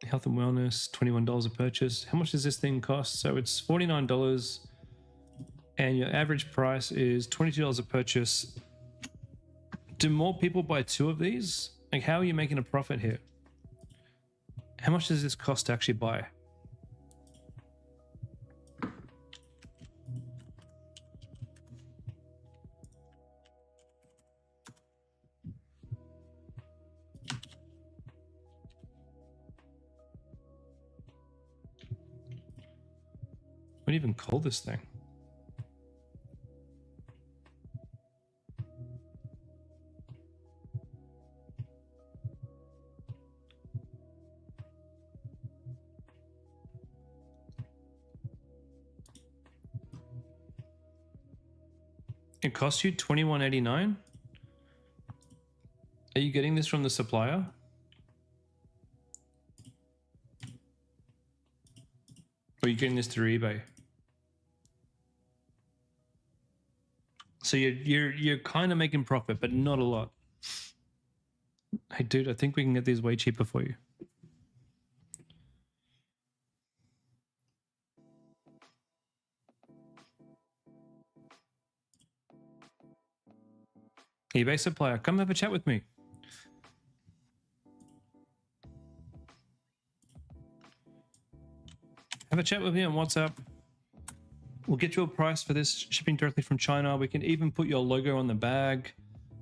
Health and wellness, $21 a purchase. How much does this thing cost? So it's $49 and your average price is $22 a purchase. Do more people buy 2 of these? Like, how are you making a profit here? How much does this cost to actually buy? What do you even call this thing? It costs you $21.89. Are you getting this from the supplier? Or are you getting this through eBay? So you're kind of making profit, but not a lot. Hey, dude, I think we can get these way cheaper for you. eBay supplier, come have a chat with me. Have a chat with me on WhatsApp. We'll get you a price for this shipping directly from China. We can even put your logo on the bag.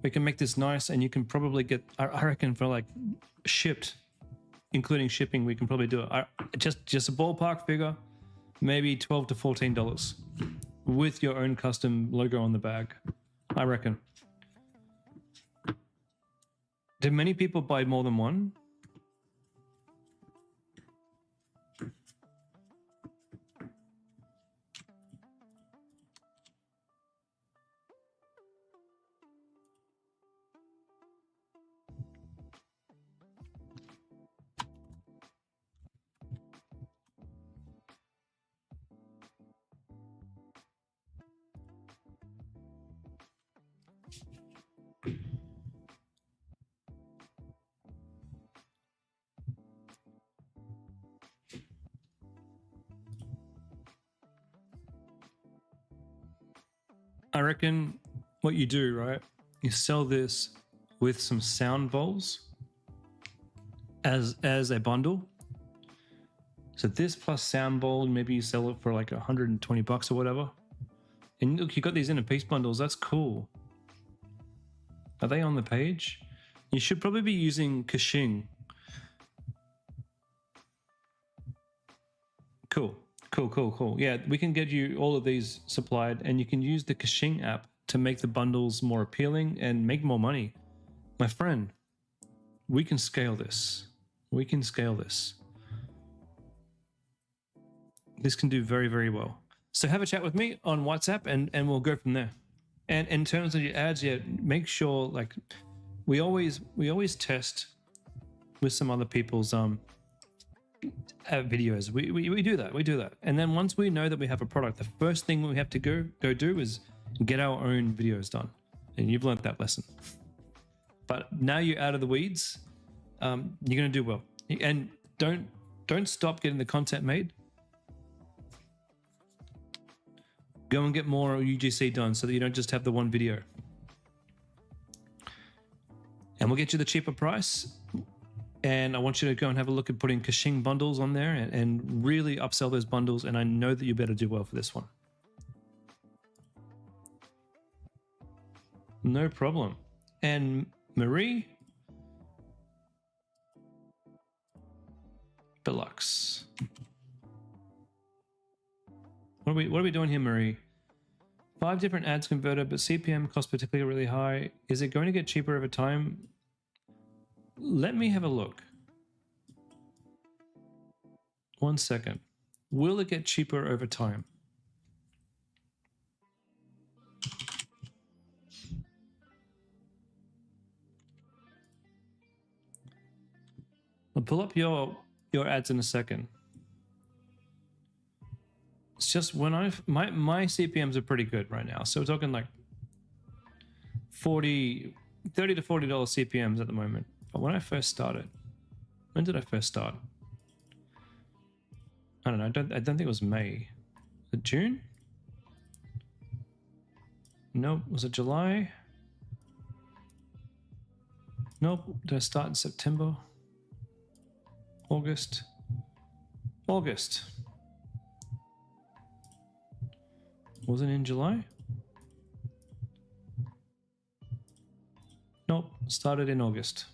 We can make this nice, and you can probably get, I reckon, for like shipped, including shipping, we can probably do it. Just a ballpark figure, maybe $12 to $14 with your own custom logo on the bag, I reckon. Do many people buy more than one? I reckon what you do, right, you sell this with some sound bowls as a bundle. So this plus sound bowl, maybe you sell it for like $120 or whatever. And look, you got these in a piece bundles. That's cool. Are they on the page? You should probably be using Kashing. Cool. Yeah, we can get you all of these supplied, and you can use the Kashing app to make the bundles more appealing and make more money. My friend, we can scale this. We can scale this. This can do very, very well. So have a chat with me on WhatsApp and we'll go from there. And in terms of your ads, yeah, make sure like we always test with some other people's videos. We do that. And then once we know that we have a product, the first thing we have to go do is get our own videos done. And you've learned that lesson. But now you're out of the weeds, you're going to do well. And don't stop getting the content made. Go and get more UGC done so that you don't just have the one video. And we'll get you the cheaper price. And I want you to go and have a look at putting Kashing bundles on there and really upsell those bundles. And I know that you better do well for this one. No problem. And Marie Deluxe. What are we doing here, Marie? 5 different ads converted, but CPM cost particularly really high. Is it going to get cheaper over time? Let me have a look. 1 second. Will it get cheaper over time? I'll pull up your ads in a second. It's just when my CPMs are pretty good right now. So we're talking like $30 to $40 CPMs at the moment. But when I first started, when did I first start? I don't know. I don't think it was May. Was it June? Nope. Was it July? Nope. Did I start in September? August? August. Was it in July? Nope. Started in August.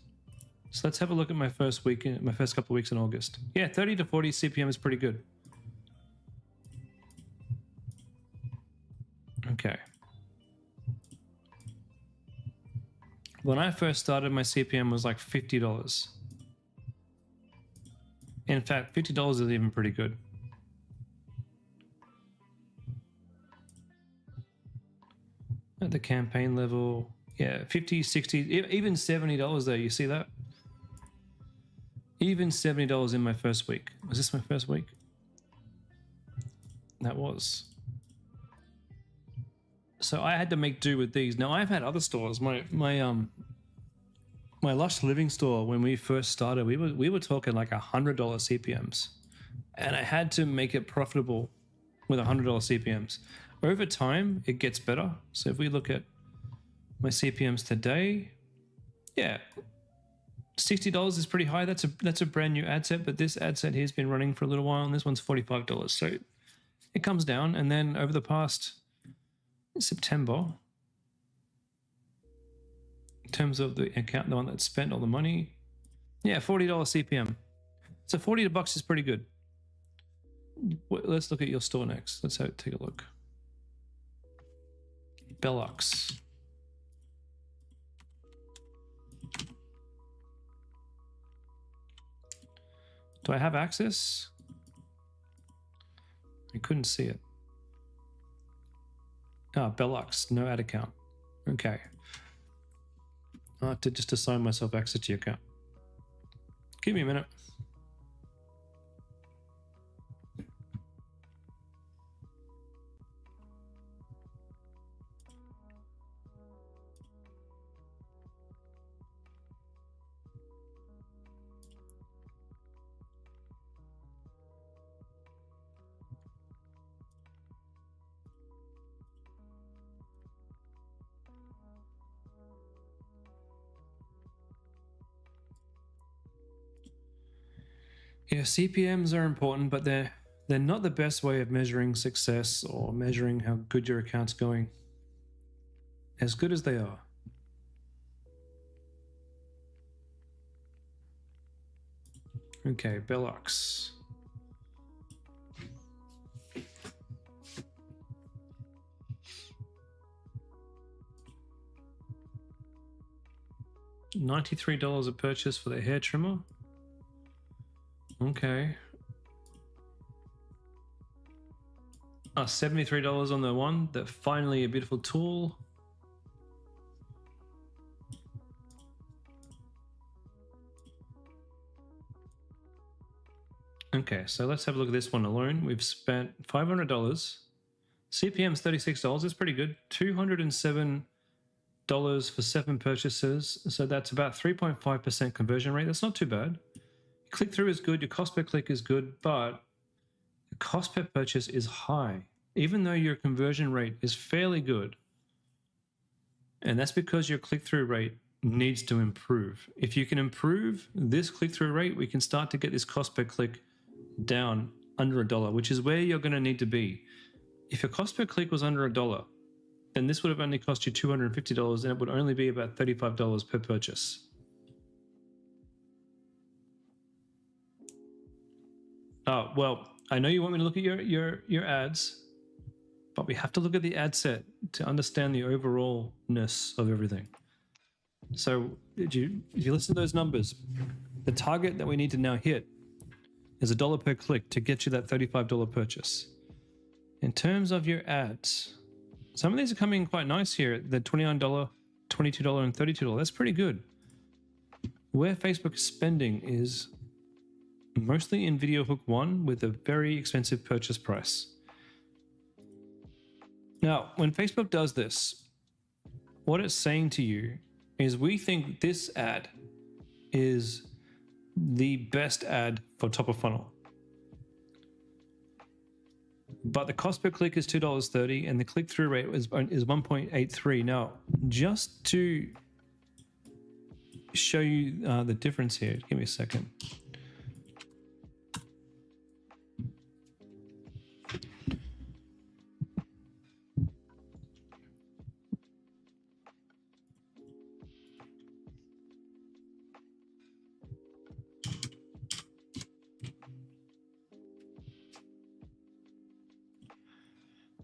So let's have a look at my first couple of weeks in August. Yeah, 30 to 40 CPM is pretty good. Okay. When I first started, my CPM was like $50. In fact, $50 is even pretty good. At the campaign level, yeah, 50, 60, even $70 there. You see that? Even $70 in my first week. Was this my first week? That was. So I had to make do with these. Now I've had other stores. My Lush Living store, when we first started, we were talking like $100 CPMs, and I had to make it profitable with $100 CPMs. Over time, it gets better. So if we look at my CPMs today, yeah, $60 is pretty high. That's a brand new ad set, but this ad set here has been running for a little while, and this one's $45. So it comes down, and then over the past September, in terms of the account, the one that spent all the money, yeah, $40 CPM. So $40 is pretty good. Let's look at your store next. Let's take a look. Bellux. Do I have access? I couldn't see it. Ah, Bellux, no ad account. Okay. I have to just assign myself access to your account. Give me a minute. Yeah, CPMs are important, but they're not the best way of measuring success or measuring how good your account's going. As good as they are. Okay, Bellux. $93 a purchase for the hair trimmer. Okay. $73 on the one. That finally a beautiful tool. Okay, so let's have a look at this one alone. We've spent $500. CPM's $36. That's pretty good. $207 for 7 purchases. So that's about 3.5% conversion rate. That's not too bad. Click through is good. Your cost per click is good, but the cost per purchase is high, even though your conversion rate is fairly good. And that's because your click-through rate needs to improve. If you can improve this click-through rate, we can start to get this cost per click down under $1, which is where you're going to need to be. If your cost per click was under $1, then this would have only cost you $250, and it would only be about $35 per purchase. Oh, well, I know you want me to look at your ads, but we have to look at the ad set to understand the overallness of everything. So if you listen to those numbers, the target that we need to now hit is $1 per click to get you that $35 purchase. In terms of your ads, some of these are coming in quite nice here. The $29, $22, and $32. That's pretty good. Where Facebook is spending is mostly in video hook 1 with a very expensive purchase price. Now, when Facebook does this, what it's saying to you is we think this ad is the best ad for top of funnel. But the cost per click is $2.30 and the click-through rate is 1.83. Now, just to show you the difference here, give me a second.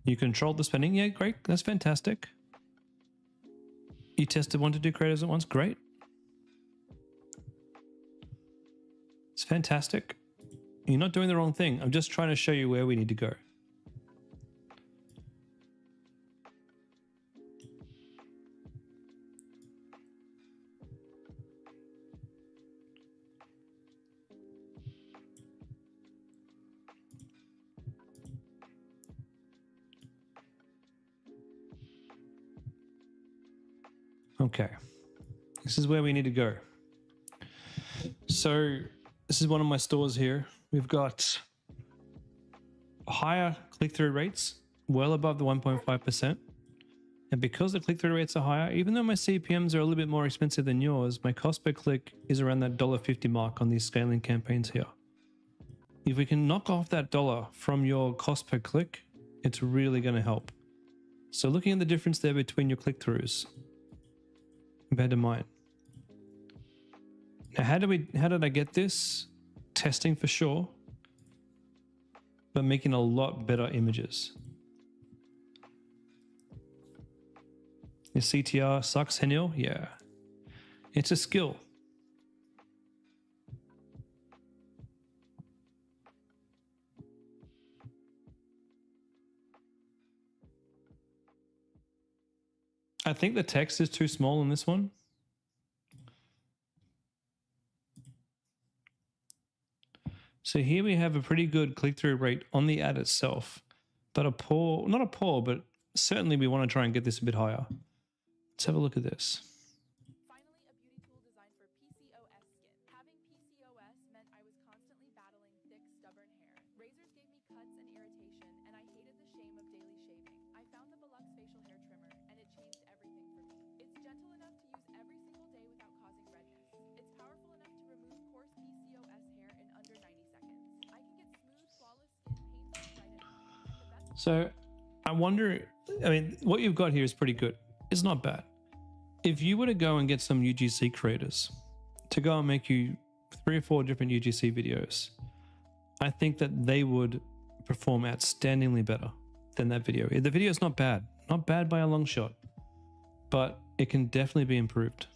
You controlled the spending. Yeah, great. That's fantastic. You tested 1 to 2 creators at once. Great. It's fantastic. You're not doing the wrong thing. I'm just trying to show you where we need to go. Okay, this is where we need to go. So this is one of my stores here. We've got higher click-through rates, well above the 1.5%. And because the click-through rates are higher, even though my CPMs are a little bit more expensive than yours, my cost per click is around that $1.50 mark on these scaling campaigns here. If we can knock off that $1 from your cost per click, it's really going to help. So looking at the difference there between your click-throughs compared to mine. Now, how did I get this? Testing for sure, but making a lot better images. Your CTR sucks, Henil? Yeah. It's a skill. I think the text is too small in this one. So here we have a pretty good click-through rate on the ad itself, but not a poor, but certainly we want to try and get this a bit higher. Let's have a look at this. Finally, a beauty tool designed for PCOS skin. Having PCOS meant I was constantly battling thick, stubborn hair. Razors gave me cuts and irritation, and I hated the shame of daily shaving. I found the Belux facial hair trimmer, and it changed everything for me. It's gentle enough to use every single day without causing redness. It's powerful enough to remove coarse PCOS hair in under 90 seconds. I can get smooth, flawless skin pain-free right at home. And the best. So I wonder, I mean, what you've got here is pretty good. It's not bad. If you were to go and get some UGC creators to go and make you 3 or 4 different UGC videos, I think that they would perform outstandingly better than that video. The video is not bad by a long shot, but it can definitely be improved.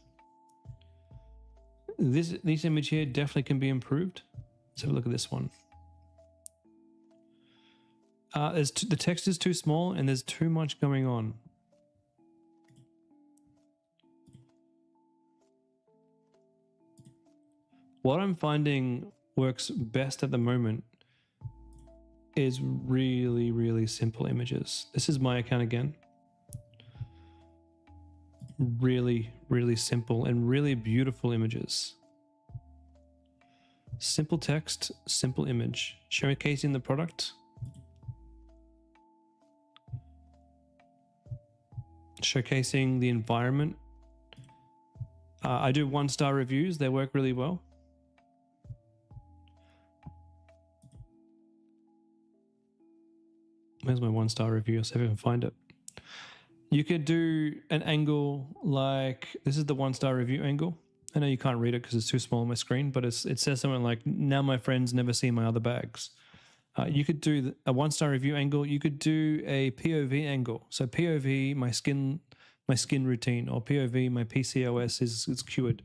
This image here definitely can be improved. Let's have a look at this one. The text is too small and there's too much going on. What I'm finding works best at the moment is really, really simple images. This is my account again. Really, really simple and really beautiful images. Simple text, simple image, showcasing the product. Showcasing the environment. I do 1-star reviews. They work really well. Where's my 1-star review? I'll see if I can find it. You could do an angle like, this is the 1-star review angle. I know you can't read it because it's too small on my screen, but it says something like, now my friends never see my other bags. You could do a 1-star review angle. You could do a POV angle. So POV, my skin routine, or POV, my PCOS is cured.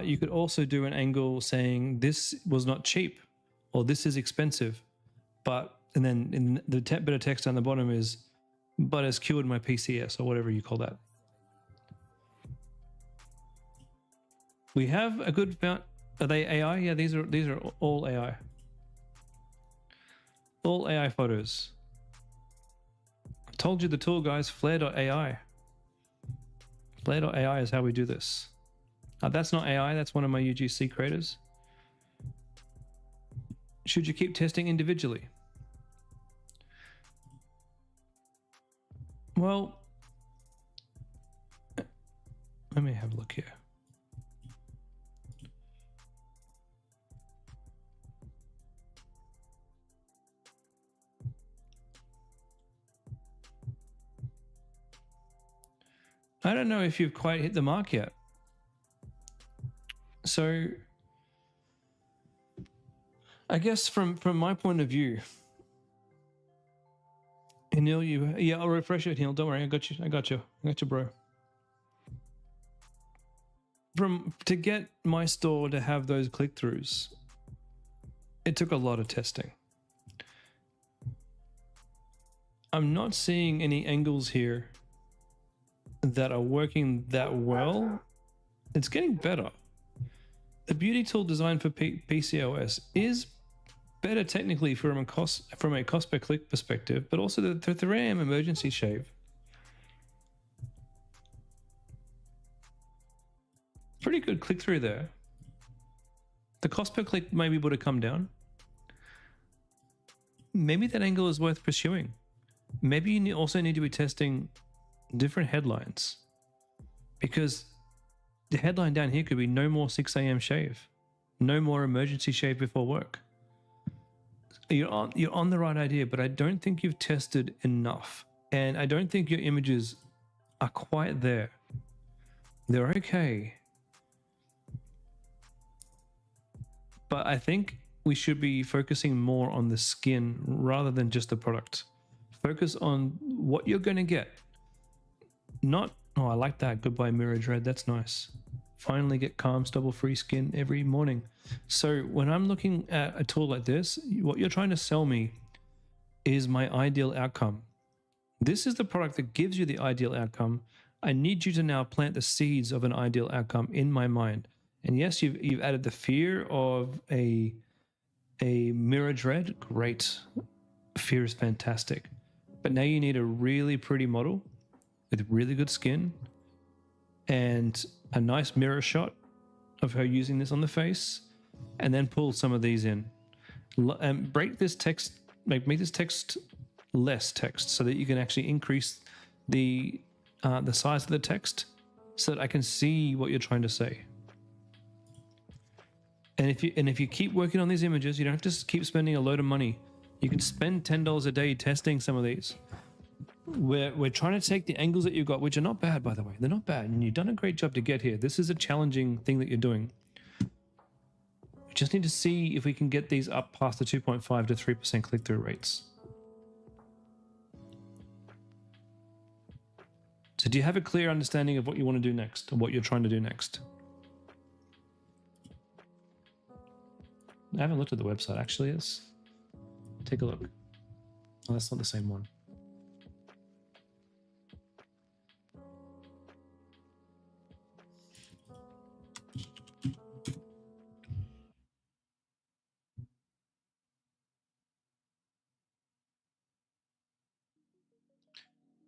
You could also do an angle saying this was not cheap, or this is expensive, and then in the bit of text down the bottom is, but it's cured my PCS, or whatever you call that. We have a good amount. Are they AI? Yeah, these are all AI. All AI photos. I told you the tool, guys. Flare.ai. Flare.ai is how we do this. That's not AI. That's one of my UGC creators. Should you keep testing individually? Well, let me have a look here. I don't know if you've quite hit the mark yet. So I guess from my point of view, Neil, yeah, I'll refresh it, Neil. Don't worry, I got you, bro. To get my store to have those click-throughs, it took a lot of testing. I'm not seeing any angles here that are working that well. It's getting better. The beauty tool designed for PCOS is better technically from a cost per click perspective, but also the 3 AM emergency shave. Pretty good click through there. The cost per click may be able to come down. Maybe that angle is worth pursuing. Maybe you also need to be testing different headlines, because the headline down here could be no more 6 AM shave, no more emergency shave before work. You're on the right idea, but I don't think you've tested enough, and I don't think your images are quite there. They're okay, but I think we should be focusing more on the skin rather than just the product. Focus on what you're going to get. Not, oh, I like that. Goodbye Mirror Dread. That's nice. Finally get calm, stubble-free skin every morning. So when I'm looking at a tool like this, what you're trying to sell me is my ideal outcome. This is the product that gives you the ideal outcome. I need you to now plant the seeds of an ideal outcome in my mind. And yes, you've added the fear of a mirror dread. Great. Fear is fantastic. But now you need a really pretty model with really good skin and a nice mirror shot of her using this on the face, and then pull some of these in. Break this text, make this text less text so that you can actually increase the size of the text so that I can see what you're trying to say. And if you keep working on these images, you don't have to keep spending a load of money. You can spend $10 a day testing some of these. We're trying to take the angles that you've got, which are not bad, by the way. They're not bad, and you've done a great job to get here. This is a challenging thing that you're doing. We just need to see if we can get these up past the 2.5 to 3% click-through rates. So do you have a clear understanding of what you want to do next, or what you're trying to do next? I haven't looked at the website, actually. Let's take a look. Oh, that's not the same one.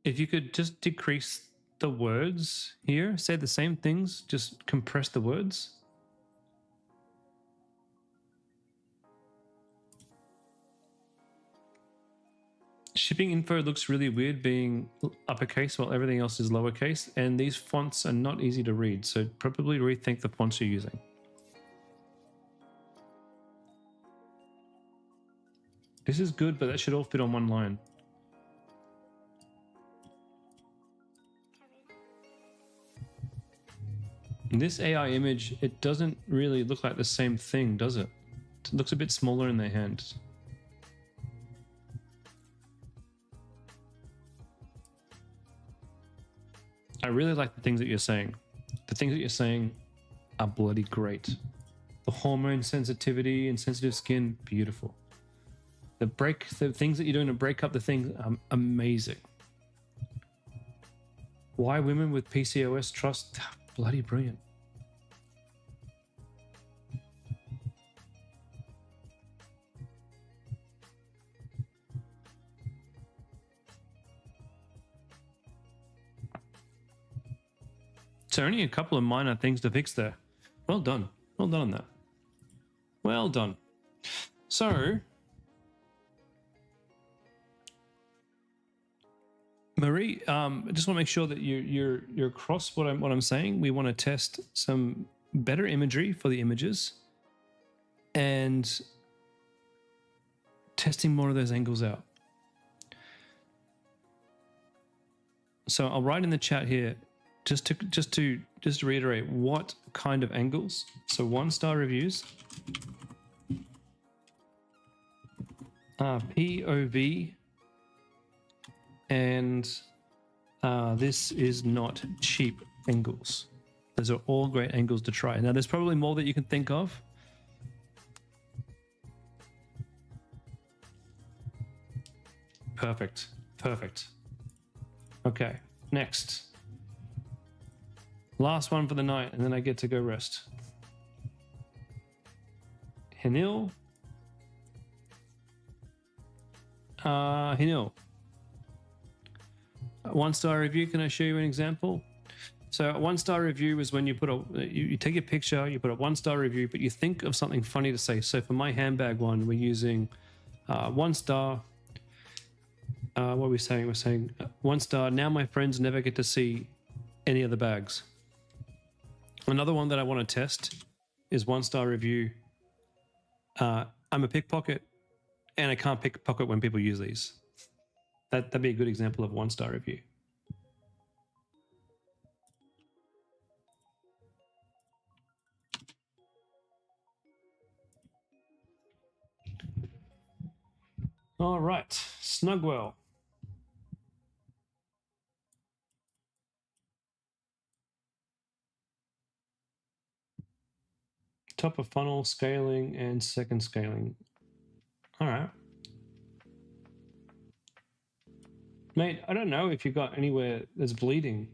If you could just decrease the words here, say the same things, just compress the words. Shipping info looks really weird being uppercase while everything else is lowercase, and these fonts are not easy to read, so probably rethink the fonts you're using. This is good, but that should all fit on one line. In this AI image, it doesn't really look like the same thing, does it? It looks a bit smaller in their hand. I really like the things that you're saying. The things that you're saying are bloody great. The hormone sensitivity and sensitive skin, beautiful. The things that you're doing to break up the things, amazing. Why women with PCOS trust, bloody brilliant. So only a couple of minor things to fix there. Well done. Well done on that. Well done. So, Marie, I just want to make sure that you're across what I'm saying. We want to test some better imagery for the images and testing more of those angles out. So I'll write in the chat here just to reiterate what kind of angles. So 1-star reviews, POV, and this is not cheap angles. Those are all great angles to try. Now there's probably more that you can think of. Perfect. Perfect. Okay, next. Last one for the night, and then I get to go rest. Hinil. Hinil. 1-star review. Can I show you an example? So a 1-star review is when you put you take a picture, you put a 1-star review, but you think of something funny to say. So for my handbag one, we're using 1 star. What are we saying? We're saying 1 star. Now my friends never get to see any other bags. Another one that I want to test is 1-star review. I'm a pickpocket, and I can't pickpocket when people use these. That'd be a good example of 1-star review. All right, Snugwell. Top of funnel scaling and second scaling. All right. Mate, I don't know if you got anywhere that's bleeding.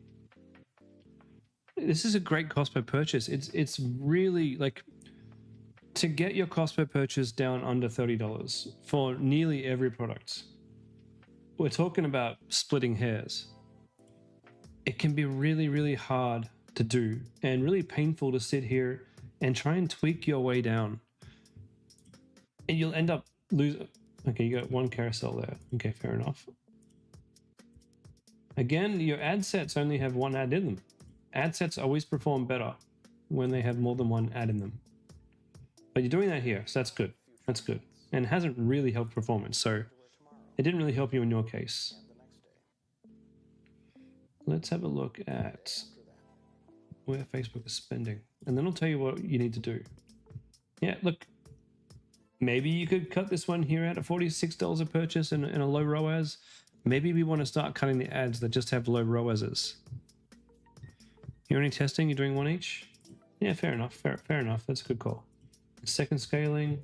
This is a great cost per purchase. It's really like to get your cost per purchase down under $30 for nearly every product. We're talking about splitting hairs. It can be really, really hard to do and really painful to sit here and try and tweak your way down. And you'll end up losing. Okay, you got 1 carousel there. Okay, fair enough. Again, your ad sets only have 1 ad in them. Ad sets always perform better when they have more than 1 ad in them. But you're doing that here, so that's good. That's good. And it hasn't really helped performance, so it didn't really help you in your case. Let's have a look at where Facebook is spending. And then I'll tell you what you need to do. Yeah, look, maybe you could cut this one here out at $46 a purchase in a low ROAS. Maybe we want to start cutting the ads that just have low ROASs. You're only testing, you're doing 1 each? Yeah, fair enough, fair enough. That's a good call. Second scaling.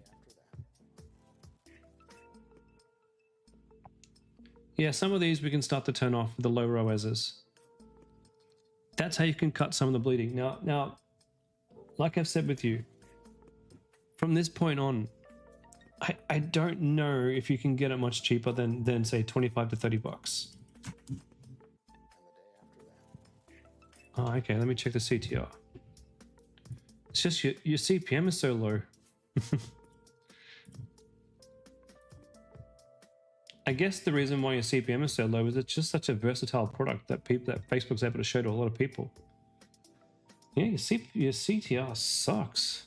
Yeah, some of these we can start to turn off with the low ROASs. That's how you can cut some of the bleeding. Now, like I've said with you, from this point on, I don't know if you can get it much cheaper than say 25 to 30 bucks. Oh, okay, let me check the CTR. It's just your CPM is so low. I guess the reason why your CPM is so low is it's just such a versatile product that Facebook's able to show to a lot of people. Yeah, your CTR sucks.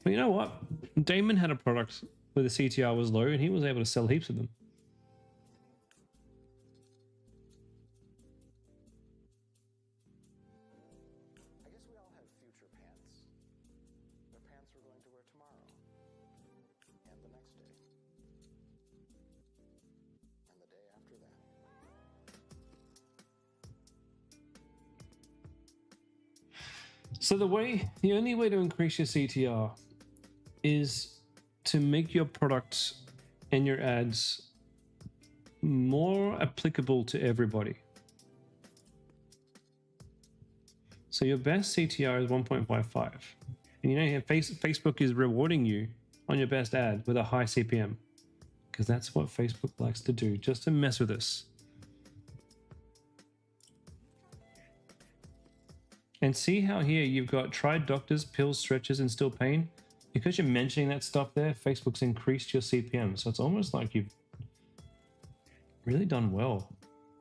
But you know what? Damon had a product where the CTR was low and he was able to sell heaps of them. I guess we all have future pants. The pants we're going to wear tomorrow. And the next day. And the day after that. So the only way to increase your CTR is to make your products and your ads more applicable to everybody. So your best CTR is 1.55. And you know, Facebook is rewarding you on your best ad with a high CPM, because that's what Facebook likes to do, just to mess with us. And see how here you've got tried doctors, pills, stretches, and still pain? Because you're mentioning that stuff there, Facebook's increased your CPM. So it's almost like you've really done well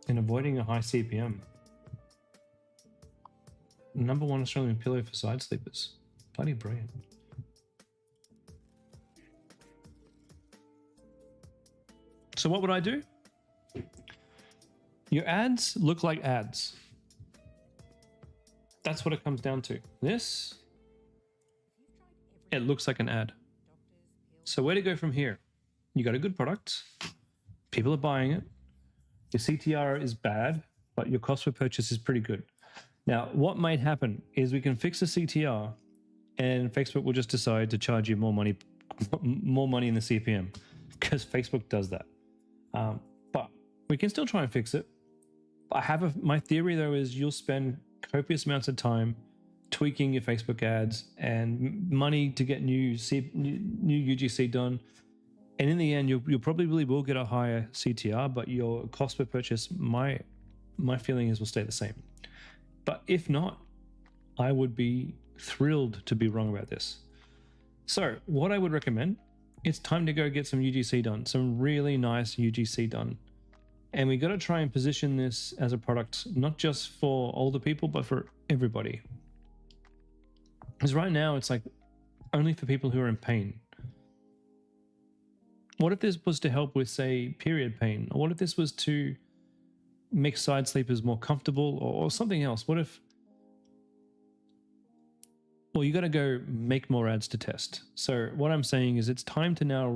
in avoiding a high CPM. #1 Australian pillow for side sleepers. Bloody brilliant. So what would I do? Your ads look like ads. That's what it comes down to. This, it looks like an ad. So where to go from here? You got a good product. People are buying it. Your CTR is bad, but your cost per purchase is pretty good. Now, what might happen is we can fix the CTR and Facebook will just decide to charge you more money in the CPM, because Facebook does that. But we can still try and fix it. My theory though is you'll spend copious amounts of time tweaking your Facebook ads and money to get new UGC done, and in the end you probably will get a higher CTR, but your cost per purchase, my feeling is, will stay the same. But if not, I would be thrilled to be wrong about this. So what I would recommend, it's time to go get some UGC done, some really nice UGC done. And we got to try and position this as a product, not just for older people, but for everybody. Because right now it's like only for people who are in pain. What if this was to help with, say, period pain? Or what if this was to make side sleepers more comfortable, or something else? What if, well, you got to go make more ads to test. So what I'm saying is it's time to now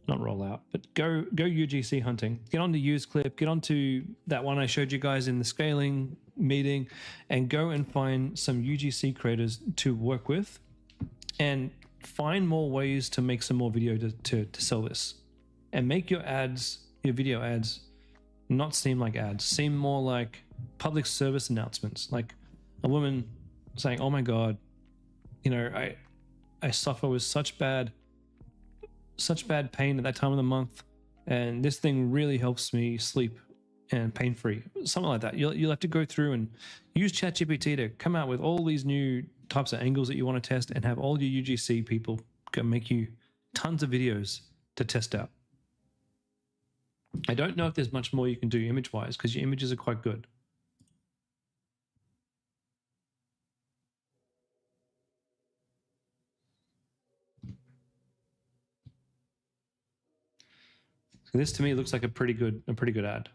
but go UGC hunting. Get onto UseClip, get onto that one I showed you guys in the scaling meeting, and go and find some UGC creators to work with and find more ways to make some more video to sell this, and make your ads, your video ads, not seem like ads, seem more like public service announcements, like a woman saying, oh my God, you know, I suffer with such bad pain at that time of the month, and this thing really helps me sleep and pain-free, something like that. You'll have to go through and use ChatGPT to come out with all these new types of angles that you want to test, and have all your UGC people go make you tons of videos to test out. I don't know if there's much more you can do image-wise, because your images are quite good. So this to me looks like a pretty good ad.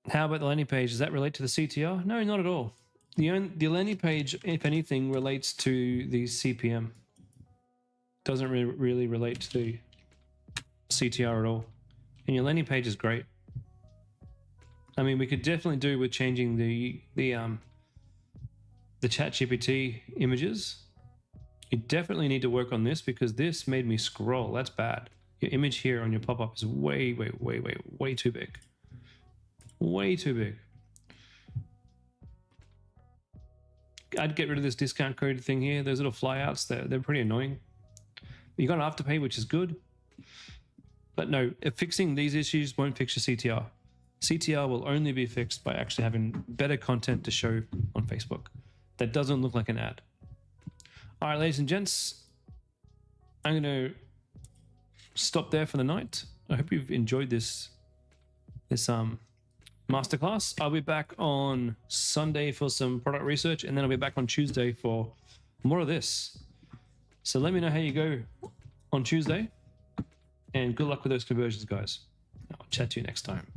How about the landing page? Does that relate to the CTR? No, not at all. The landing page, if anything, relates to the CPM. Doesn't really relate to the CTR at all. And your landing page is great. I mean, we could definitely do with changing the ChatGPT images You definitely need to work on this because this made me scroll. That's bad. Your image here on your pop-up is way too big. Way too big. I'd get rid of this discount code thing here. Those little flyouts, they're pretty annoying. You got Afterpay, which is good. But no, fixing these issues won't fix your CTR. CTR will only be fixed by actually having better content to show on Facebook that doesn't look like an ad. All right, ladies and gents, I'm going to stop there for the night. I hope you've enjoyed this masterclass. I'll be back on Sunday for some product research, and then I'll be back on Tuesday for more of this. So let me know how you go on Tuesday, and good luck with those conversions, guys. I'll chat to you next time.